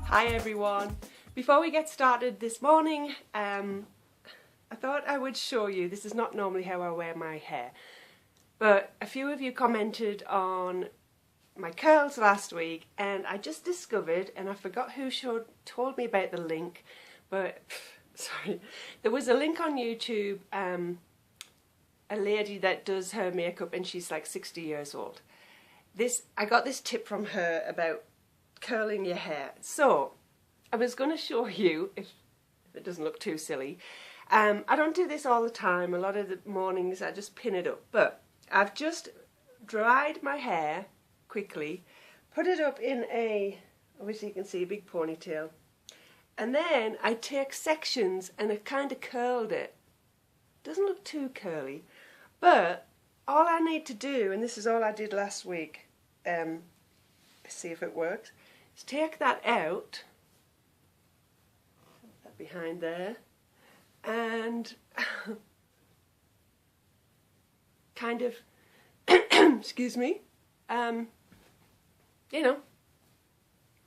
Hi everyone. Before we get started this morning, I thought I would show you, this is not normally how I wear my hair, but a few of you commented on my curls last week and I just discovered, and I forgot who told me about the link, but sorry, there was a link on YouTube, a lady that does her makeup and she's like 60 years old. I got this tip from her about curling your hair. So I was going to show you, if it doesn't look too silly. I don't do this all the time. A lot of the mornings I just pin it up, but I've just dried my hair quickly, put it up in a, obviously you can see a big ponytail, and then I take sections and I kind of curled it. Doesn't look too curly, but all I need to do, and this is all I did last week, see if it works, is take that out, that behind there, and kind of, excuse me, you know,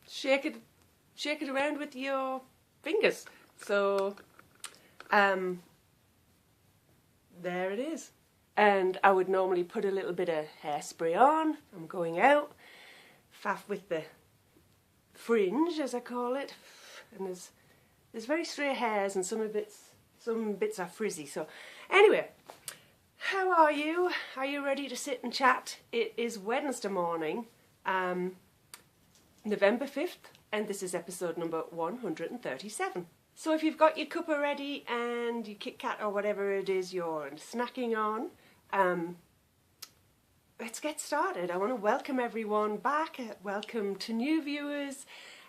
shake it around with your fingers. So, there it is. And I would normally put a little bit of hairspray on. I'm going out, faff with the fringe, as I call it. And there's very straight hairs, and some bits are frizzy. So, anyway, how are you? Are you ready to sit and chat? It is Wednesday morning, November 5th, and this is episode number 137. So if you've got your cuppa ready and your Kit Kat or whatever it is you're snacking on, let's get started. I want to welcome everyone back. Welcome to new viewers.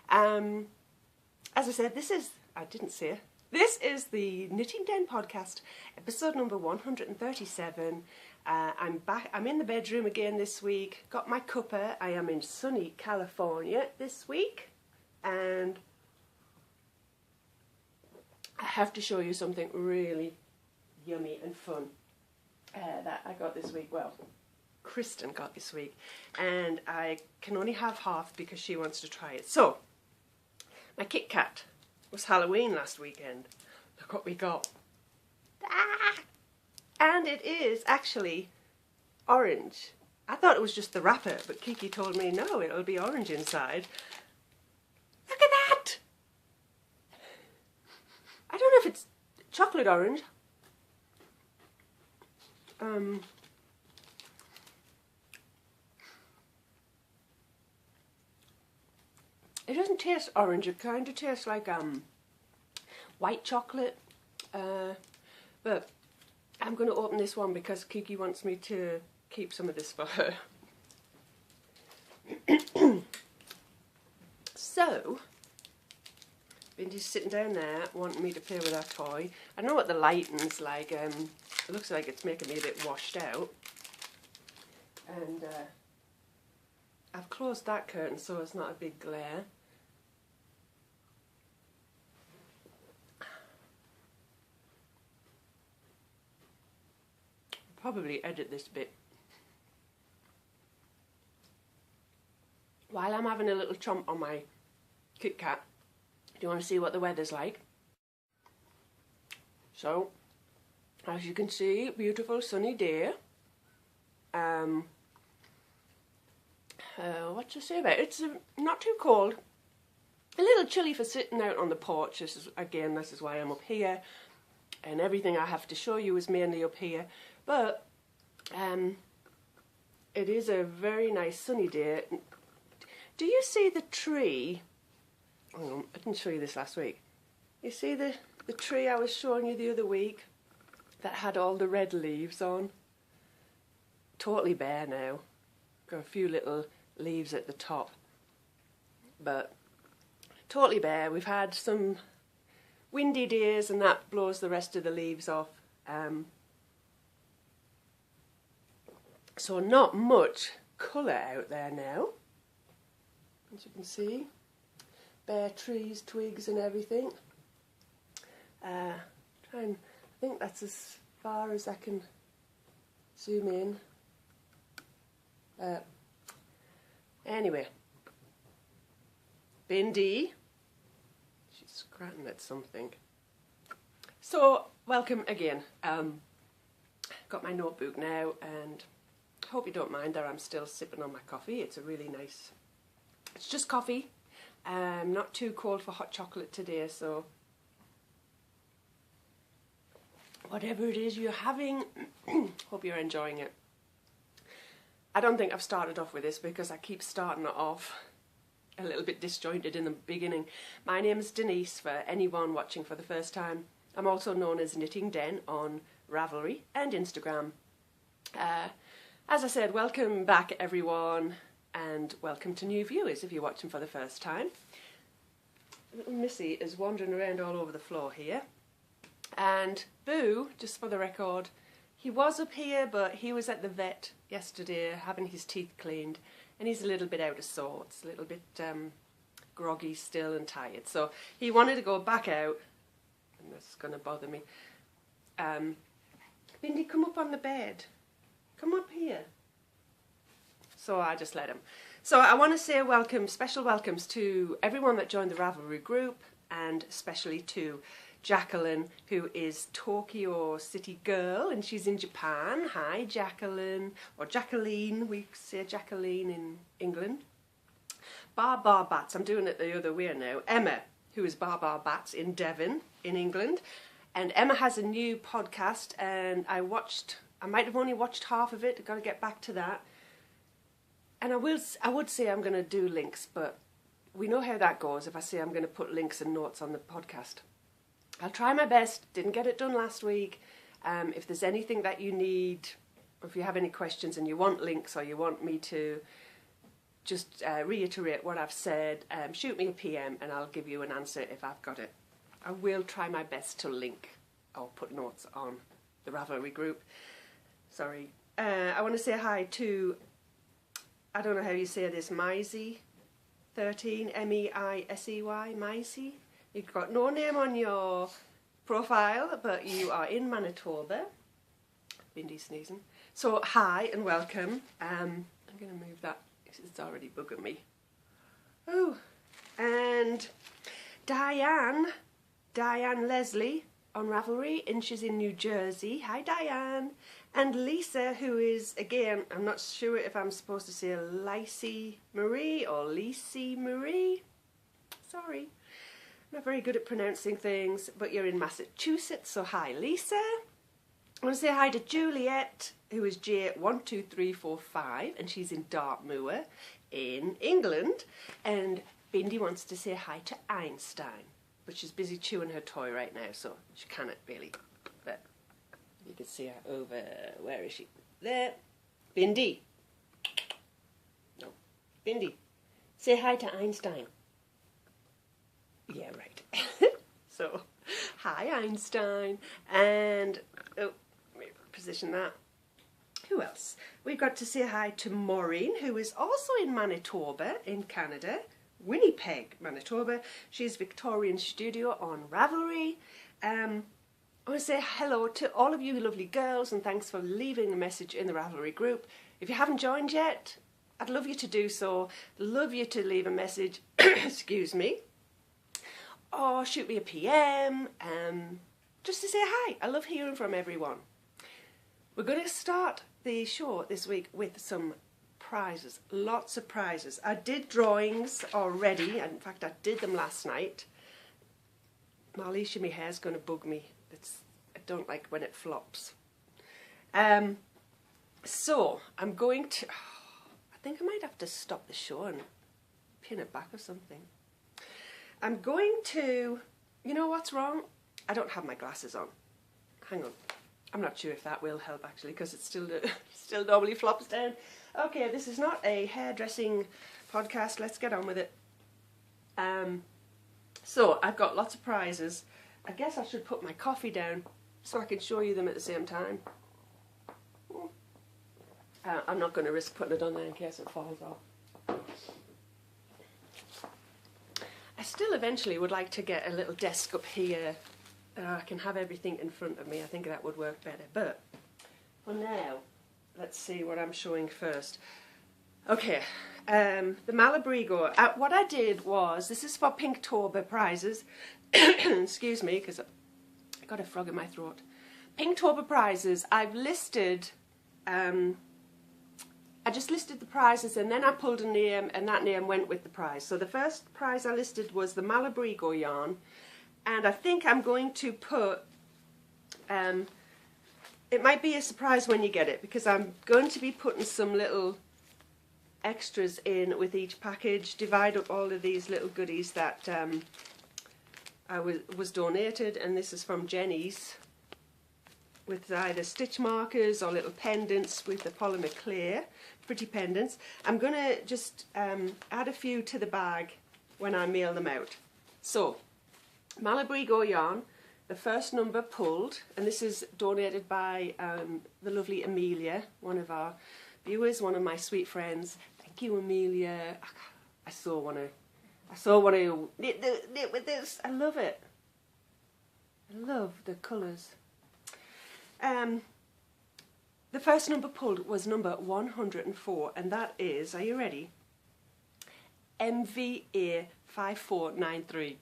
As I said, this is the Knitting Den podcast, episode number 137. I'm back. I'm in the bedroom again this week. Got my cuppa. I am in sunny California this week, and I have to show you something really yummy and fun that I got this week. Well, Kristen got this week, and I can only have half because she wants to try it. So, my Kit Kat was Halloween last weekend. Look what we got. Ah! And it is actually orange. I thought it was just the wrapper, but Kiki told me no, it'll be orange inside. Look at that! I don't know if it's chocolate orange. It doesn't taste orange. It kind of tastes like white chocolate. But I'm going to open this one because Kiki wants me to keep some of this for her. So, Bindy's sitting down there wanting me to play with her toy. I know what the lighting's like. It looks like it's making me a bit washed out. And I've closed that curtain so it's not a big glare. Probably edit this bit. While I'm having a little chomp on my Kit Kat, do you want to see what the weather's like? So, as you can see, beautiful sunny day. What to say about it? It's not too cold. A little chilly for sitting out on the porch. This is why I'm up here. And everything I have to show you is mainly up here. But it is a very nice sunny day. Do you see the tree? Oh, I didn't show you this last week. You see the tree I was showing you the other week that had all the red leaves on? Totally bare now. Got a few little leaves at the top. But totally bare. We've had some windy days and that blows the rest of the leaves off. So not much colour out there now, as you can see. Bare trees, twigs and everything. I think that's as far as I can zoom in. Anyway, Bindi scratching at something. So, welcome again. Got my notebook now, and hope you don't mind that I'm still sipping on my coffee. It's a really nice, it's just coffee. Not too cold for hot chocolate today, so whatever it is you're having, hope you're enjoying it. I don't think I've started off with this because I keep starting it off a little bit disjointed in the beginning. My name is Denise, for anyone watching for the first time. I'm also known as Knitting Den on Ravelry and Instagram. As I said, welcome back everyone, and welcome to new viewers if you're watching for the first time. Little Missy is wandering around all over the floor here. And Boo, just for the record, he was up here, but he was at the vet yesterday having his teeth cleaned, and he's a little bit out of sorts, a little bit groggy still and tired. So he wanted to go back out, and this is going to bother me. Bindi, come up on the bed. Come up here. So I just let him. So I want to say welcome, special welcomes to everyone that joined the Ravelry group, and especially to Jacqueline, who is Tokyo City girl, and she's in Japan. Hi Jacqueline, or Jacqueline, we say Jacqueline in England. Bar Bats, I'm doing it the other way now. Emma, who is Bar Bats in Devon, in England. And Emma has a new podcast, and I might have only watched half of it, I've got to get back to that. And I would say I'm going to do links, but we know how that goes if I say I'm going to put links and notes on the podcast. I'll try my best. Didn't get it done last week. If there's anything that you need, or if you have any questions and you want links, or you want me to just reiterate what I've said, shoot me a PM and I'll give you an answer if I've got it. I will try my best to link or put notes on the Ravelry group. Sorry. I want to say hi to, I don't know how you say this, Meisey13, M-E-I-S-E-Y, Meisey. You've got no name on your profile, but you are in Manitoba. Bindi sneezing. So hi and welcome. I'm going to move that because it's already bugging me. Oh, and Diane Leslie on Ravelry, and she's in New Jersey. Hi Diane. And Lisa, who is, again, I'm not sure if I'm supposed to say Lacey Marie or Lacey Marie. Sorry. I'm not very good at pronouncing things, but you're in Massachusetts, so hi Lisa. I want to say hi to Juliet, who is J12345, and she's in Dartmoor in England. And Bindi wants to say hi to Einstein, but she's busy chewing her toy right now, so she cannot really. But you can see her over, where is she? There. Bindi. No. Bindi. Say hi to Einstein. Yeah, right. So, hi Einstein, and oh, let me position that. Who else? We've got to say hi to Maureen, who is also in Manitoba, in Canada, Winnipeg, Manitoba. She's Victorian Studio on Ravelry. I want to say hello to all of you lovely girls, and thanks for leaving a message in the Ravelry group. If you haven't joined yet, I'd love you to do so. Love you to leave a message. Excuse me. Or shoot me a PM, just to say hi. I love hearing from everyone. We're going to start the show this week with some prizes, lots of prizes. I did drawings already, in fact I did them last night. Marliesha, my hair's going to bug me. I don't like when it flops. So, I'm going to, I think I might have to stop the show and pin it back or something. I'm going to, you know what's wrong? I don't have my glasses on. Hang on. I'm not sure if that will help actually, because it still normally flops down. Okay, this is not a hairdressing podcast. Let's get on with it. So I've got lots of prizes. I guess I should put my coffee down so I can show you them at the same time. I'm not going to risk putting it on there in case it falls off. I still eventually would like to get a little desk up here. I can have everything in front of me. I think that would work better. But for now, let's see what I'm showing first. Okay, the Malabrigo. What I did was, this is for Pinktober prizes. Excuse me, because I got a frog in my throat. Pinktober prizes. I've listed. I just listed the prizes and then I pulled a name and that name went with the prize. So the first prize I listed was the Malabrigo yarn, and I think I'm going to put. It might be a surprise when you get it, because I'm going to be putting some little extras in with each package, divide up all of these little goodies that I was donated, and this is from Jenny's, with either stitch markers or little pendants with the polymer clear, pretty pendants. I'm going to just add a few to the bag when I mail them out. So, Malabrigo yarn, the first number pulled, and this is donated by the lovely Amelia, one of our viewers, one of my sweet friends. Thank you, Amelia. I so want to knit with this. I love it. I love the colours. The first number pulled was number 104, and that is, are you ready? MVA 5493.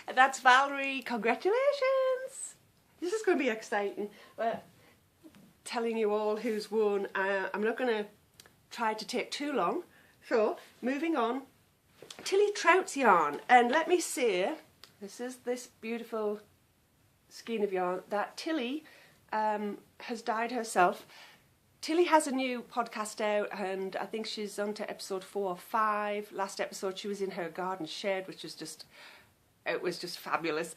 And that's Valerie. Congratulations! This is going to be exciting. But telling you all who's won, I'm not going to try to take too long. So, moving on. Tilly Trout's yarn, and let me say, this is this beautiful skein of yarn that Tilly has dyed herself. Tilly has a new podcast out, and I think she's on to episode 4 or 5. Last episode she was in her garden shed, which was just, it was just fabulous.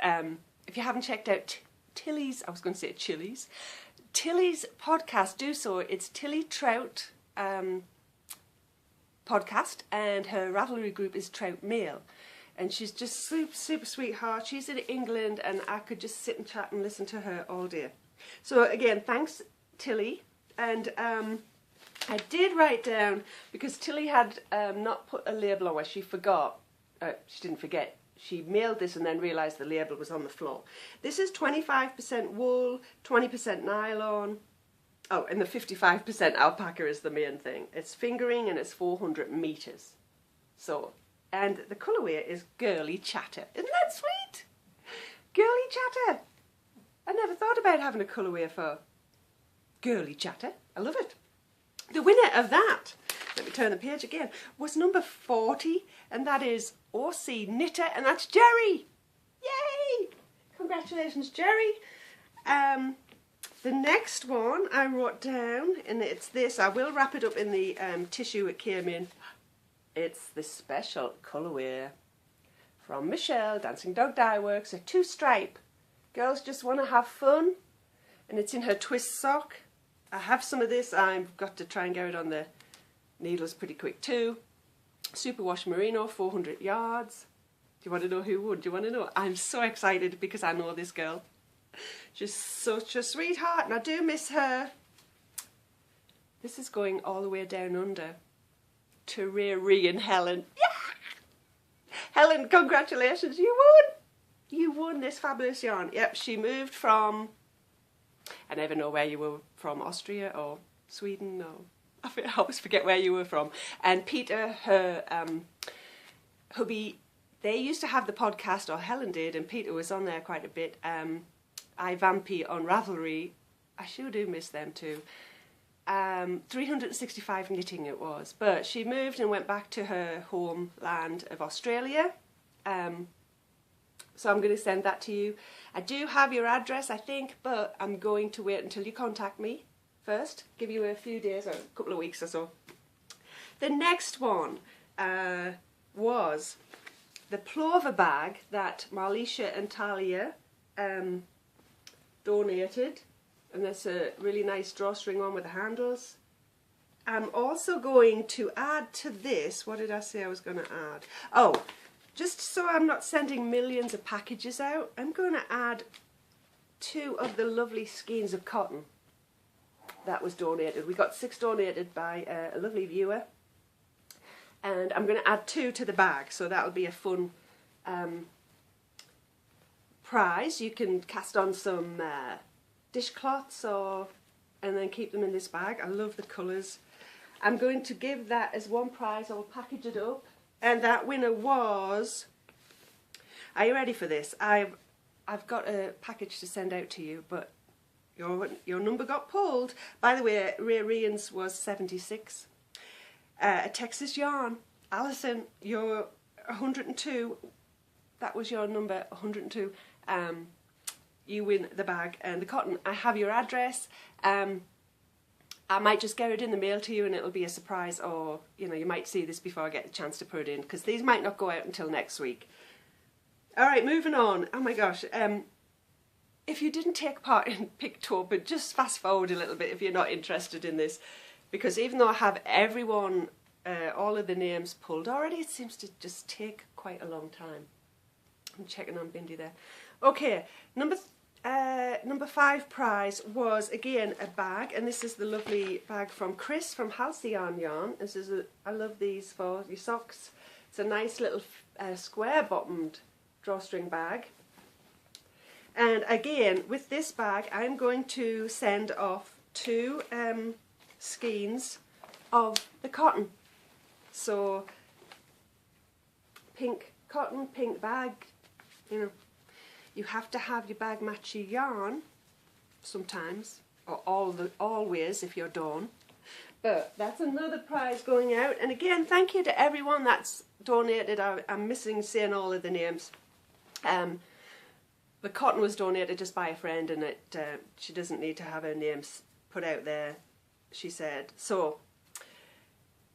If you haven't checked out Tilly's, I was going to say Chili's, Tilly's podcast, do so. It's Tilly Trout podcast, and her Ravelry group is Trout Mail. And she's just super sweetheart. She's in England, and I could just sit and chat and listen to her all day. So again, thanks Tilly. And I did write down, because Tilly had not put a label on where she forgot. She didn't forget. She mailed this and then realised the label was on the floor. This is 25% wool, 20% nylon. Oh, and the 55% alpaca is the main thing. It's fingering and it's 400 metres. So, and the colourway is Girly Chatter. Isn't that sweet? Girly Chatter. I never thought about having a colourway for Girly Chatter. I love it. The winner of that, let me turn the page again, was number 40, and that is OC Knitter, and that's Jerry. Yay! Congratulations, Jerry. The next one I wrote down, and it's this. I will wrap it up in the tissue it came in. It's the special colourway from Michelle, Dancing Dog Dye Works, a 2-stripe. Girls just want to have fun, and it's in her twist sock. I have some of this. I've got to try and get it on the needles pretty quick too. Superwash Merino, 400 yards. Do you want to know who won? Do you want to know? I'm so excited because I know this girl. She's such a sweetheart, and I do miss her. This is going all the way down under to Riri and Helen. Yeah! Helen, congratulations, you won! You won this fabulous yarn. Yep, she moved from, I never know where you were from, Austria or Sweden, or I always forget where you were from. And Peter, her hubby, they used to have the podcast, or Helen did, and Peter was on there quite a bit. I Vampy on Ravelry. I sure do miss them too. 365 knitting it was, but she moved and went back to her homeland of Australia. So I'm going to send that to you. I do have your address, I think, but I'm going to wait until you contact me first. Give you a few days or a couple of weeks or so. The next one was the plover bag that Marlisha and Talia donated. And that's a really nice drawstring one with the handles. I'm also going to add to this, what did I say I was going to add? Oh, just so I'm not sending millions of packages out, I'm going to add 2 of the lovely skeins of cotton that was donated. We got 6 donated by a lovely viewer, and I'm going to add 2 to the bag, so that'll be a fun prize. You can cast on some dishcloths and then keep them in this bag. I love the colours. I'm going to give that as one prize. I'll package it up. And that winner was... Are you ready for this? I've got a package to send out to you, but your number got pulled. By the way, Ray Rian's was 76. A Texas yarn. Alison, you're 102. That was your number, 102. You win the bag and the cotton. I have your address. I might just get it in the mail to you and it'll be a surprise, or you might see this before I get a chance to put it in, because these might not go out until next week. Alright, moving on. Oh my gosh. If you didn't take part in Pinktober, just fast forward a little bit if you're not interested in this, because even though I have everyone, all of the names pulled already, it seems to just take quite a long time. I'm checking on Bindi there. Okay, number 5 prize was again a bag, and this is the lovely bag from Chris from Halcyon Yarn. This is I love these for your socks. It's a nice little square bottomed drawstring bag. And again, with this bag, I'm going to send off 2 skeins of the cotton. So, pink cotton, pink bag, you have to have your bag match your yarn sometimes, or always if you're Dawn. But that's another prize going out. And again, thank you to everyone that's donated. I'm missing saying all of the names. The cotton was donated just by a friend, and she doesn't need to have her names put out there, she said. So,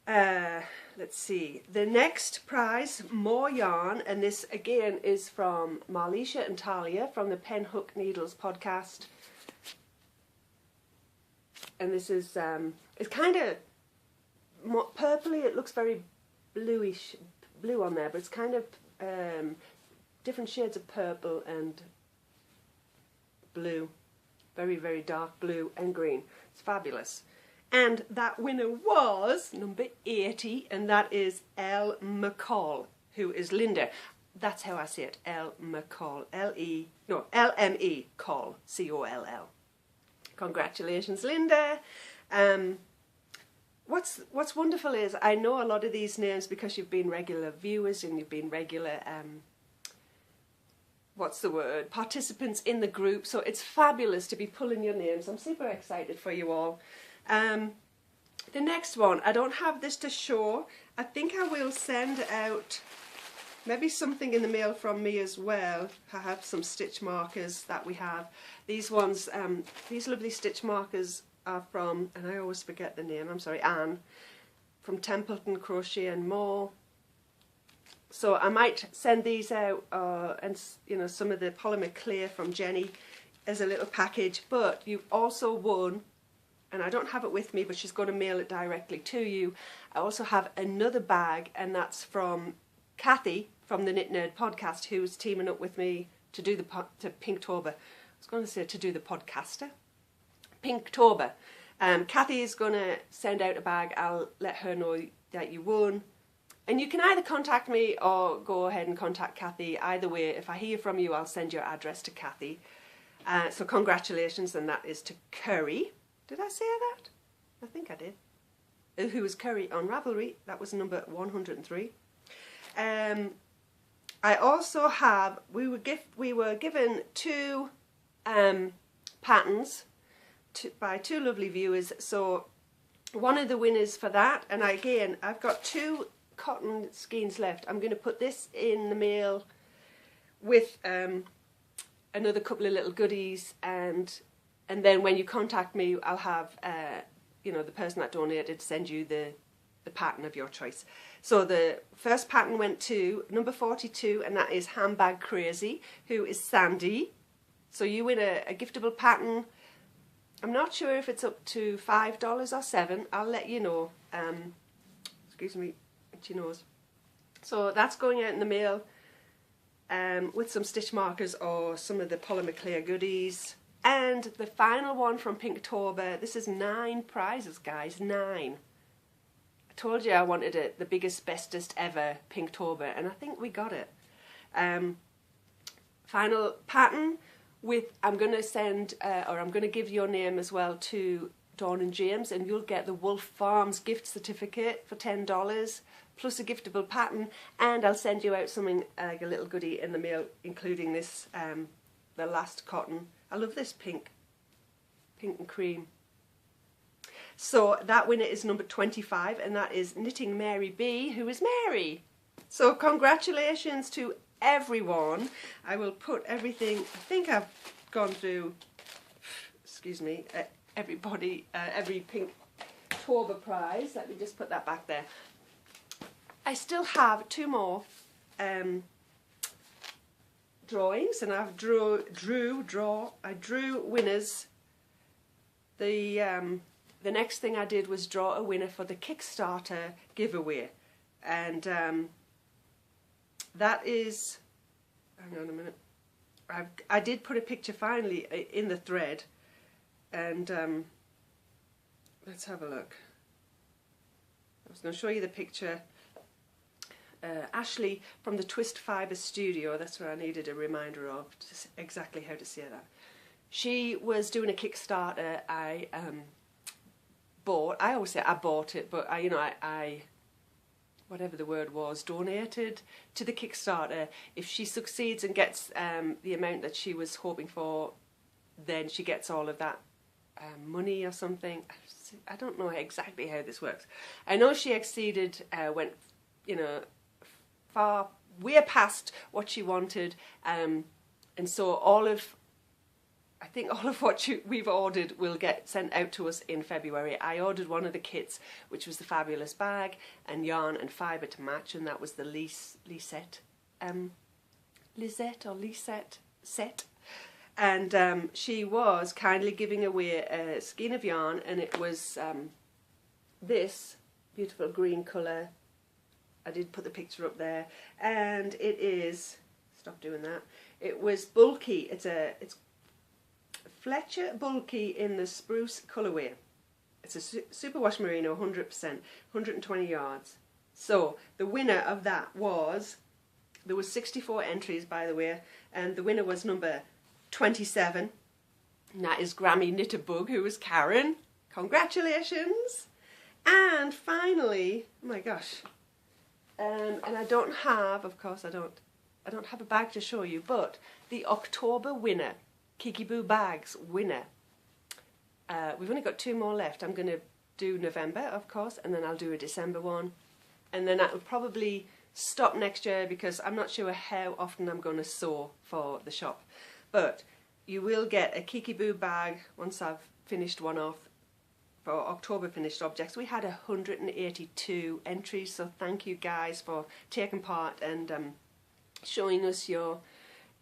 let's see. The next prize, more yarn, and this again is from Marlisha and Talia from the Pen Hook Needles podcast. And this is, it's kind of more purpley. It looks very bluish, blue on there, but it's kind of different shades of purple and blue, very, very dark blue and green. It's fabulous. And that winner was number 80, and that is L. McCall, who is Linda. That's how I say it, L. McCall, L-M-E, Call, C-O-L-L. Congratulations, Linda. What's wonderful is I know a lot of these names because you've been regular viewers and you've been regular participants in the group, so it's fabulous to be pulling your names. I'm super excited for you all. The next one, I don't have this to show. I think I will send out maybe something in the mail from me as well. I have some stitch markers that we have. These ones, these lovely stitch markers are from, and I always forget the name, I'm sorry, Anne, from Templeton Crochet and More. So I might send these out, and some of the polymer clear from Jenny as a little package. But you also won, and I don't have it with me, but she's going to mail it directly to you. I also have another bag, and that's from Kathy from the Knit Nerd podcast, who's teaming up with me to do to Pinktober. I was going to say to do the podcaster. Pinktober. Kathy is going to send out a bag. I'll let her know that you won. And you can either contact me or go ahead and contact Kathy. Either way, if I hear from you, I'll send your address to Kathy. So congratulations, and that is to Curry. Did I say that? I think I did. Who was Curry on Ravelry. That was number 103. I also have, we were given 2 patterns by 2 lovely viewers. So one of the winners for that, and again, I've got 2 cotton skeins left. I'm going to put this in the mail with another couple of little goodies, and then when you contact me, I'll have the person that donated send you the pattern of your choice. So the first pattern went to number 42, and that is Handbag Crazy, who is Sandy. So you win a giftable pattern. I'm not sure if it's up to $5 or $7. I'll let you know. Excuse me. She knows. So that's going out in the mail with some stitch markers or some of the polymer clear goodies. And the final one from Pinktober. This is 9 prizes, guys. 9. I told you I wanted it, the biggest, bestest ever Pinktober, and I think we got it. Final pattern with, I'm going to send, or I'm going to give your name as well to Dawn and James, and you'll get the Wolf Farms gift certificate for $10 plus a giftable pattern, and I'll send you out something like a little goodie in the mail, including this, the last cotton. I love this pink and cream. So that winner is number 25, and that is Knitting Mary B, who is Mary. So congratulations to everyone. I will put everything, I think I've gone through, excuse me, everybody, every Pinktober prize. Let me just put that back there. I still have 2 more drawings, and I've drew winners. The next thing I did was draw a winner for the Kickstarter giveaway, and that is, hang on a minute, I did put a picture finally in the thread, and let's have a look. I was going to show you the picture. Ashley from the Twist Fibre Studio, that's where I needed a reminder of exactly how to say that. She was doing a Kickstarter. I always say I bought it, but I whatever the word was, donated to the Kickstarter. If she succeeds and gets the amount that she was hoping for, then she gets all of that money or something. I don't know exactly how this works. I know she exceeded, went, far, way past what she wanted, and so I think all of what we've ordered will get sent out to us in February. I ordered one of the kits, which was the fabulous bag and yarn and fibre to match, and that was the Lisette set. And she was kindly giving away a skein of yarn, and it was this beautiful green colour. I did put the picture up there, and it is, stop doing that, it was bulky. It's Fletcher bulky in the spruce colourway. It's a superwash merino, 100%, 120 yards. So the winner of that was, there was 64 entries by the way, and the winner was number 27, and that is Grammy Knitterbug, who was Karen. Congratulations! And finally, oh my gosh, and I don't have, of course I don't have a bag to show you, but the October winner, Kiki Boo Bags winner. We've only got 2 more left. I'm going to do November, of course, and then I'll do a December one, and then that will probably stop next year because I'm not sure how often I'm going to sew for the shop. But you will get a Kiki Boo bag once I've finished one off for October finished objects. We had 182 entries, so thank you guys for taking part and showing us your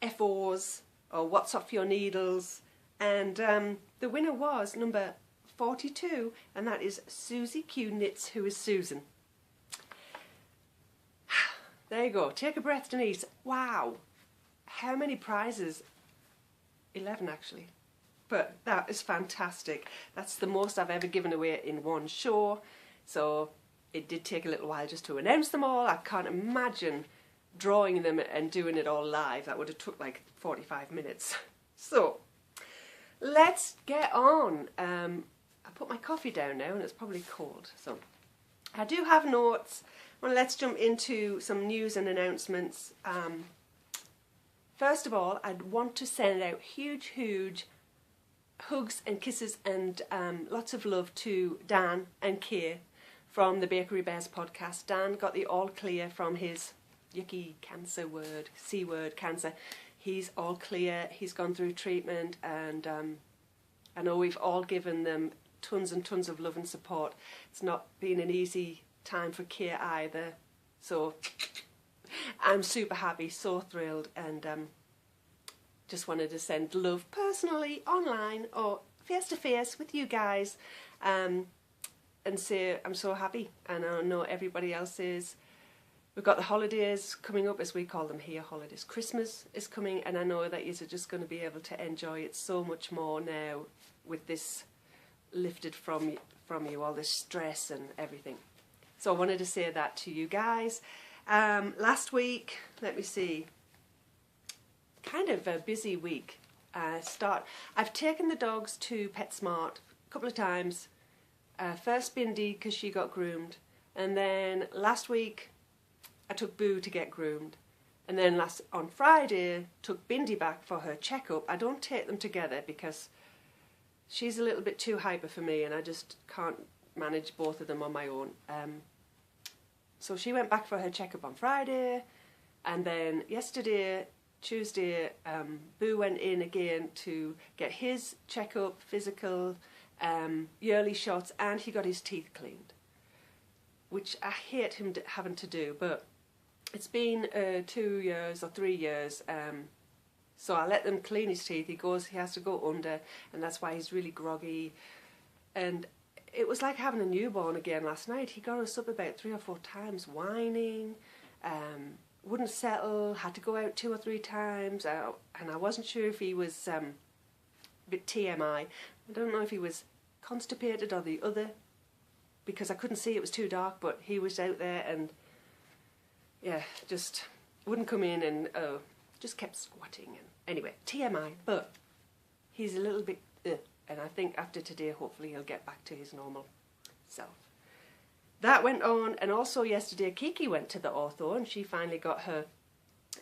FOs or what's off your needles. And the winner was number 42, and that is Susie Q Knits, who is Susan. There you go. Take a breath, Denise. Wow. How many prizes? 11 actually. But that is fantastic. That's the most I've ever given away in one show. So it did take a little while just to announce them all. I can't imagine drawing them and doing it all live. That would have took like 45 minutes. So let's get on. I put my coffee down now and it's probably cold. So I do have notes. Well, let's jump into some news and announcements. First of all, I'd want to send out huge hugs and kisses and lots of love to Dan and Kay from the Bakery Bears podcast. Dan got the all clear from his yucky cancer word, C word, cancer. He's all clear, he's gone through treatment, and I know we've all given them tons and tons of love and support. It's not been an easy time for Kay either, so I'm super happy, so thrilled, and just wanted to send love personally, online or face to face with you guys, and say I'm so happy, and I know everybody else is. We've got the holidays coming up, as we call them here, holidays. Christmas is coming, and I know that you're just going to be able to enjoy it so much more now with this lifted from you, all this stress and everything. So I wanted to say that to you guys. Last week, let me see, kind of a busy week. I've taken the dogs to PetSmart a couple of times. First Bindi because she got groomed, and then last week I took Boo to get groomed, and then on Friday took Bindi back for her checkup. I don't take them together because she's a little bit too hyper for me and I just can't manage both of them on my own. So she went back for her checkup on Friday, and then yesterday, Tuesday, Boo went in again to get his checkup, physical, yearly shots, and he got his teeth cleaned, which I hate him having to do, but it's been 2 years or 3 years, so I let them clean his teeth. He has to go under, and that's why he's really groggy. And it was like having a newborn again last night. He got us up about 3 or 4 times, whining, wouldn't settle, had to go out 2 or 3 times, and I wasn't sure if he was a bit TMI. I don't know if he was constipated or the other, because I couldn't see, it was too dark, but he was out there and yeah, just wouldn't come in and just kept squatting. And anyway, TMI, but he's a little bit and I think after today hopefully he'll get back to his normal self. That went on, and also yesterday Kiki went to the ortho and she finally got her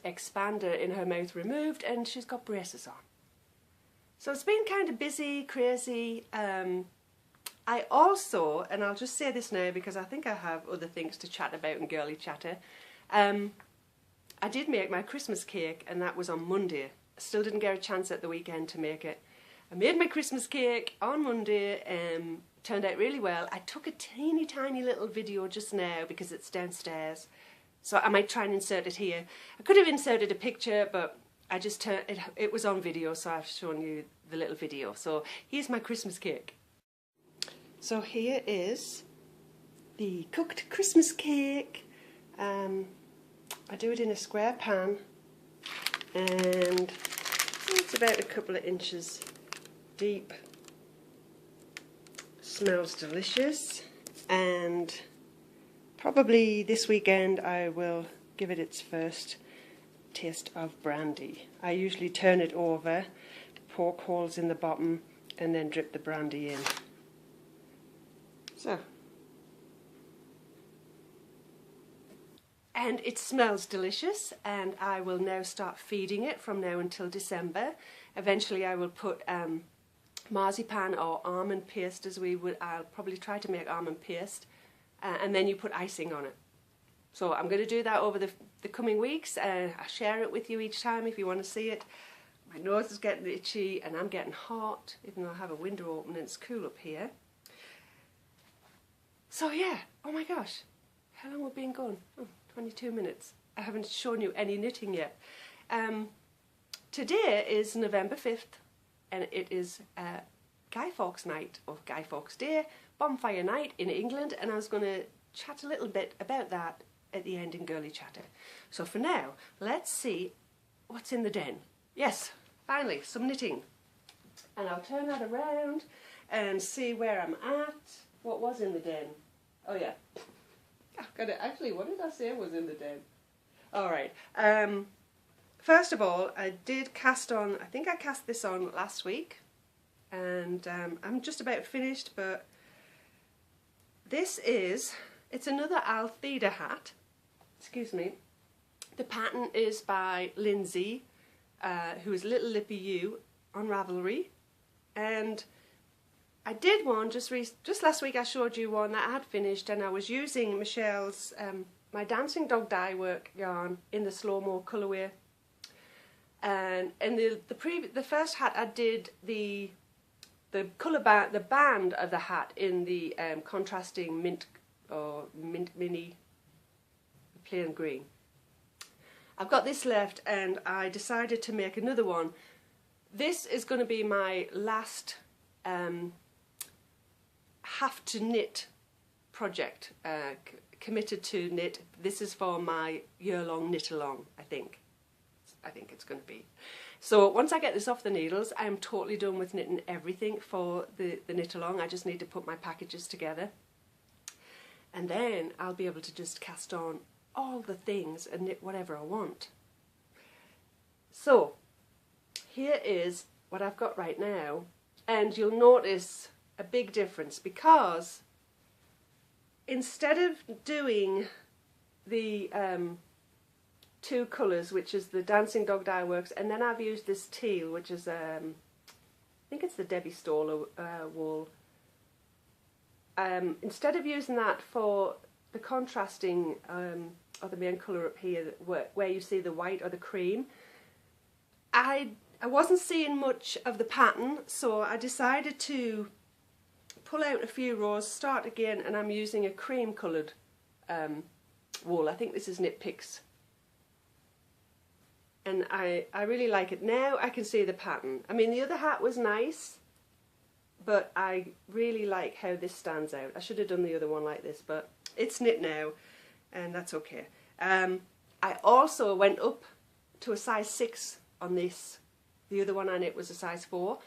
expander in her mouth removed and she's got braces on. So it's been kind of busy, crazy. I also, and I'll just say this now because I think I have other things to chat about in girly chatter, I did make my Christmas cake, and that was on Monday. I still didn't get a chance at the weekend to make it. I made my Christmas cake on Monday, turned out really well. I took a teeny tiny little video just now because it's downstairs, so I might try and insert it here. I could have inserted a picture, but I just turned it was on video, so I've shown you the little video. So here's my Christmas cake. So here is the cooked Christmas cake. I do it in a square pan, and it's about a couple of inches deep. Smells delicious, and probably this weekend I will give it its first taste of brandy. I usually turn it over, poke holes in the bottom, and then drip the brandy in. So, and it smells delicious, and I will now start feeding it from now until December. Eventually I will put marzipan or almond paste, I'll probably try to make almond paste, and then you put icing on it. So I'm going to do that over the coming weeks. I'll share it with you each time if you want to see it. My nose is getting itchy and I'm getting hot, even though I have a window open and it's cool up here. So yeah, oh my gosh, how long have we been going? Oh, 22 minutes. I haven't shown you any knitting yet. Today is November 5th, and it is Guy Fawkes night, or Guy Fawkes Day, bonfire night in England, and I was going to chat a little bit about that at the end in Girly Chatter. So for now, let's see what's in the den. Yes, finally, some knitting. And I'll turn that around and see where I'm at. What was in the den? Oh yeah. I've got it. Actually, what did I say was in the den? Alright. First of all, I did cast on, I think I cast this on last week. And I'm just about finished, but this is, it's another Altheda hat. Excuse me. The pattern is by Lindsay, who is Little Lippy You on Ravelry. And I did one just last week. I showed you one that I had finished, and I was using Michelle's my Dancing Dog Dye Work yarn in the slow-mo colourway. And in the first hat I did the colour band, the band of the hat in the contrasting mint mini plain green. I've got this left, and I decided to make another one. This is going to be my last have to knit project, committed to knit. This is for my year-long knit along, I think it's going to be. So once I get this off the needles, I'm totally done with knitting everything for the knit along. I just need to put my packages together, and then I'll be able to just cast on all the things and knit whatever I want. So here is what I've got right now, and you'll notice a big difference, because instead of doing the two colours, which is the Dancing Dog Dye Works, and then I've used this teal, which is I think it's the Debbie Stoller wool. Instead of using that for the contrasting or the main colour up here, where you see the white or the cream, I wasn't seeing much of the pattern, so I decided to pull out a few rows, start again, and I'm using a cream coloured wool. I think this is Knit Picks. And I really like it. Now I can see the pattern. I mean, the other hat was nice, but I really like how this stands out. I should have done the other one like this, but it's knit now, and that's okay. I also went up to a size 6 on this. The other one I knit was a size 4.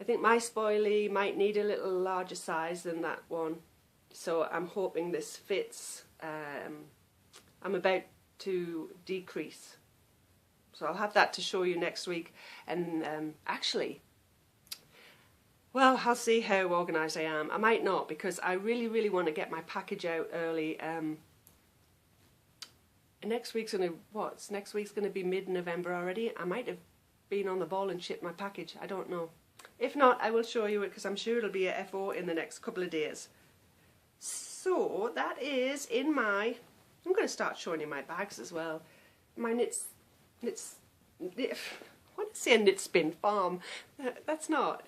I think my spoilie might need a little larger size than that one, so I'm hoping this fits. I'm about to decrease, so I'll have that to show you next week. And actually, well, I'll see how organised I am. I might not, because I really want to get my package out early. Next week's gonna be mid-November already. I might have been on the ball and shipped my package. I don't know. If not, I will show you it, because I'm sure it'll be a FO in the next couple of days. So that is in my. I'm going to start showing you my bags as well. My what did I say? Knit Spin Farm. That's not.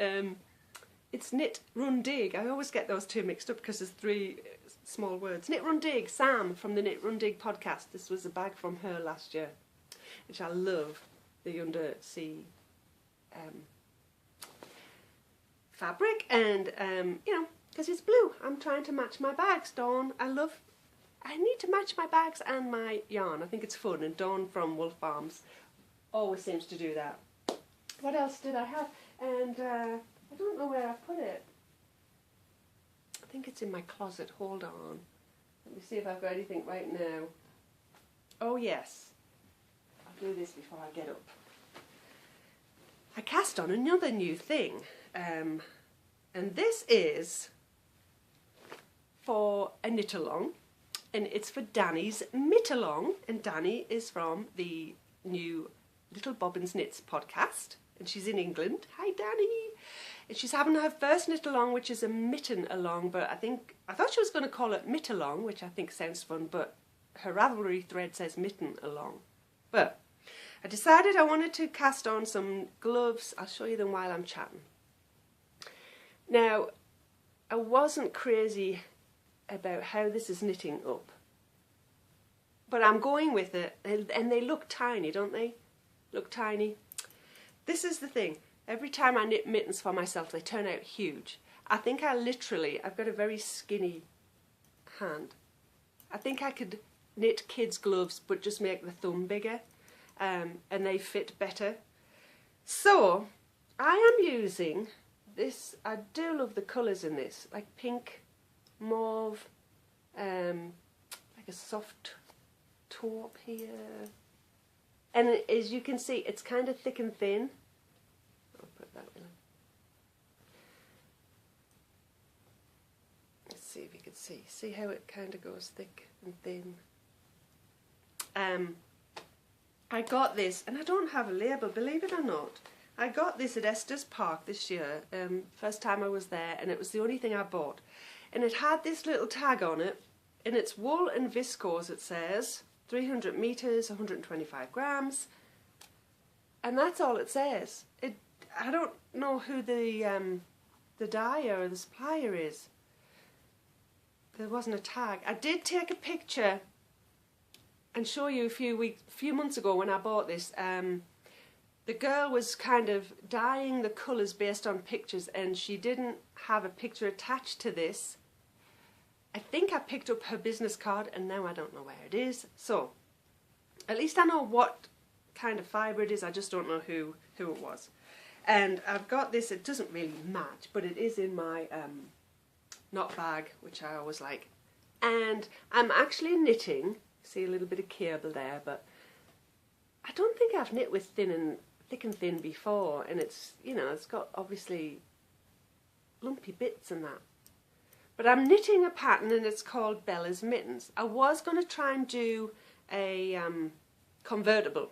It's Knit Run Dig. I always get those two mixed up because there's 3 small words. Knit Run Dig. Sam from the Knit Run Dig podcast. This was a bag from her last year, which I love. The undersea fabric, and you know, because it's blue. I'm trying to match my bags. Dawn, I need to match my bags and my yarn. I think it's fun, and Dawn from Wolf Farms always seems to do that. What else did I have? And I don't know where I put it. I think it's in my closet. Hold on. Let me see if I've got anything right now. Oh yes. I'll do this before I get up. I cast on another new thing. And this is for a knit along, and it's for Danny's knit along, and Danny is from the new Little Bobbins Knits podcast, and she's in England. Hi Danny! And she's having her first knit along, which is a mitten along, but I thought she was going to call it Mitt along, which I think sounds fun, but her Ravelry thread says mitten along. But I decided I wanted to cast on some gloves. I'll show you them while I'm chatting. Now, I wasn't crazy about how this is knitting up, but I'm going with it, and they look tiny, don't they? Look tiny. This is the thing. Every time I knit mittens for myself, they turn out huge. I think I've got a very skinny hand. I think I could knit kids' gloves, but just make the thumb bigger, and they fit better. So, I am using this. I do love the colours in this, like pink, mauve, like a soft taupe here. And as you can see, it's kind of thick and thin. I'll put that in. Let's see if you can see. See how it kind of goes thick and thin. I got this, and I don't have a label, believe it or not. I got this at Esther's Park this year, first time I was there, and it was the only thing I bought. And it had this little tag on it, and it's wool and viscose, it says, 300 metres, 125 grams, and that's all it says. I don't know who the dyer or the supplier is. There wasn't a tag. I did take a picture and show you a few months ago when I bought this. The girl was kind of dyeing the colours based on pictures, and she didn't have a picture attached to this. I think I picked up her business card, and now I don't know where it is. So, at least I know what kind of fibre it is. I just don't know who it was. And I've got this. It doesn't really match, but it is in my knot bag, which I always like. And I'm actually knitting. See a little bit of cable there, but I don't think I've knit with thick and thin before, and it's, you know, it's got obviously lumpy bits and that. But I'm knitting a pattern and it's called Bella's Mittens. I was going to try and do a convertible,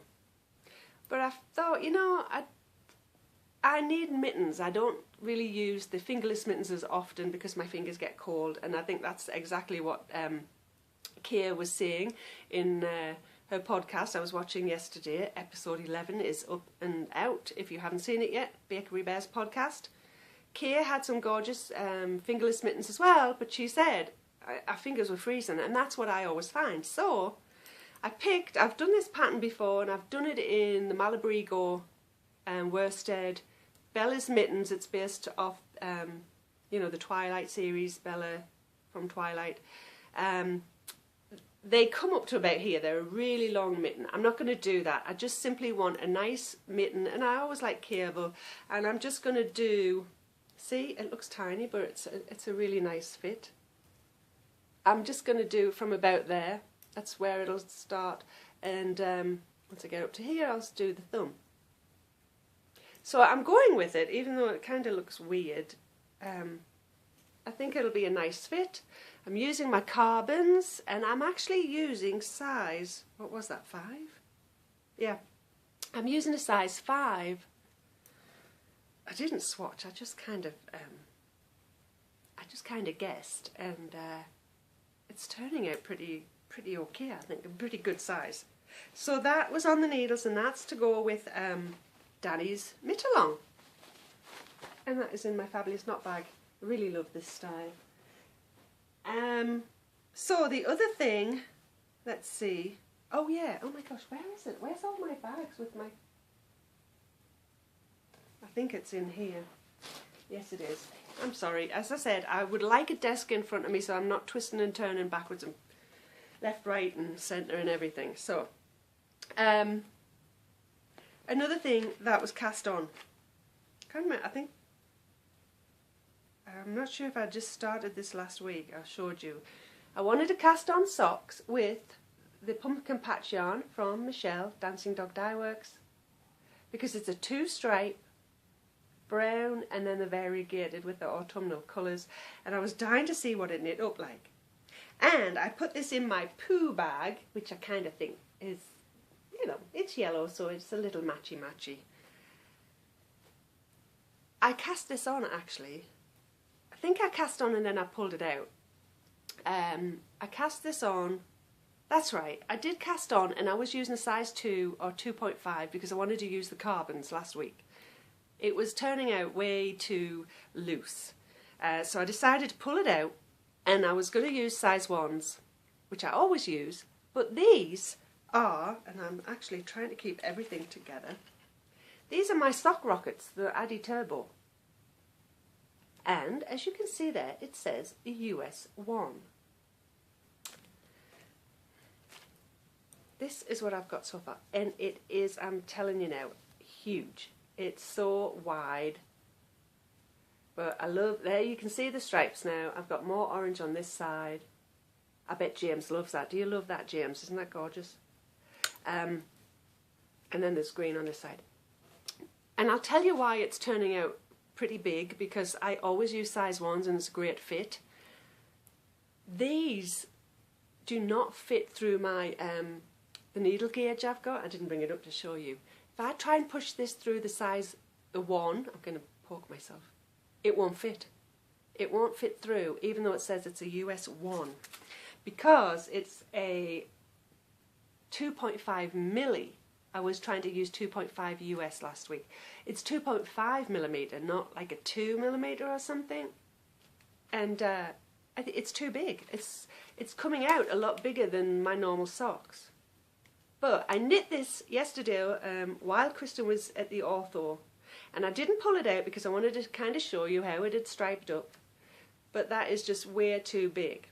but I thought, you know, I need mittens. I don't really use the fingerless mittens as often because my fingers get cold, and I think that's exactly what Kia was saying in her podcast I was watching yesterday. Episode 11 is up and out if you haven't seen it yet, Bakery Bears podcast. Kia had some gorgeous fingerless mittens as well, but she said our fingers were freezing, and that's what I always find. So I've done this pattern before, and I've done it in the Malabrigo worsted Bella's Mittens. It's based off you know, the Twilight series, Bella from Twilight. They come up to about here. They're a really long mitten. I'm not going to do that. I just simply want a nice mitten, and I always like cable, and I'm just going to do, see, it looks tiny, but it's a really nice fit. I'm just going to do from about there. That's where it'll start, and once I get up to here, I'll do the thumb. So I'm going with it, even though it kind of looks weird. I think it'll be a nice fit. I'm using my carbons, and I'm actually using size, what was that, 5? Yeah, I'm using a size 5. I didn't swatch, I just kind of guessed, and it's turning out pretty okay, I think, a pretty good size. So that was on the needles, and that's to go with Danny's Knit Along. And that is in my Fabulous Knot bag. I really love this style. So the other thing, let's see. Oh yeah, oh my gosh, where is it? Where's all my bags with my... I think it's in here. Yes, it is. I'm sorry. As I said, I would like a desk in front of me so I'm not twisting and turning backwards and left, right and centre and everything. So, another thing that was cast on. Can't remember, I think, I'm not sure if I just started this last week. I showed you. I wanted to cast on socks with the pumpkin patch yarn from Michelle, Dancing Dog Dye Works, because it's a 2-stripe, brown, and then the variegated with the autumnal colours, and I was dying to see what it knit up like. And I put this in my poo bag, which I kind of think is, you know, it's yellow, so it's a little matchy-matchy. I cast this on, actually. I think I cast on and then I pulled it out. I cast this on, that's right, I did cast on, and I was using a size 2 or 2.5 because I wanted to use the carbons last week. It was turning out way too loose. So I decided to pull it out, and I was going to use size 1s, which I always use, but these are, and I'm actually trying to keep everything together, these are my sock rockets, the Addi Turbo. And as you can see there, it says US 1. This is what I've got so far, and it is, I'm telling you now, huge. It's so wide, but I love, there you can see the stripes now. I've got more orange on this side. I bet James loves that. Do you love that, James? Isn't that gorgeous? And then there's green on this side. And I'll tell you why it's turning out pretty big, because I always use size 1s and it's a great fit. These do not fit through my the needle gauge I've got. I didn't bring it up to show you. If I try and push this through the size the 1, I'm going to poke myself, it won't fit. It won't fit through, even though it says it's a US 1, because it's a 2.5 milli. I was trying to use 2.5 US last week. It's 2.5 millimeter, not like a 2 millimeter or something. And I think it's too big. It's coming out a lot bigger than my normal socks. But I knit this yesterday while Kristen was at the ortho, and I didn't pull it out because I wanted to kind of show you how it had striped up. But that is just way too big.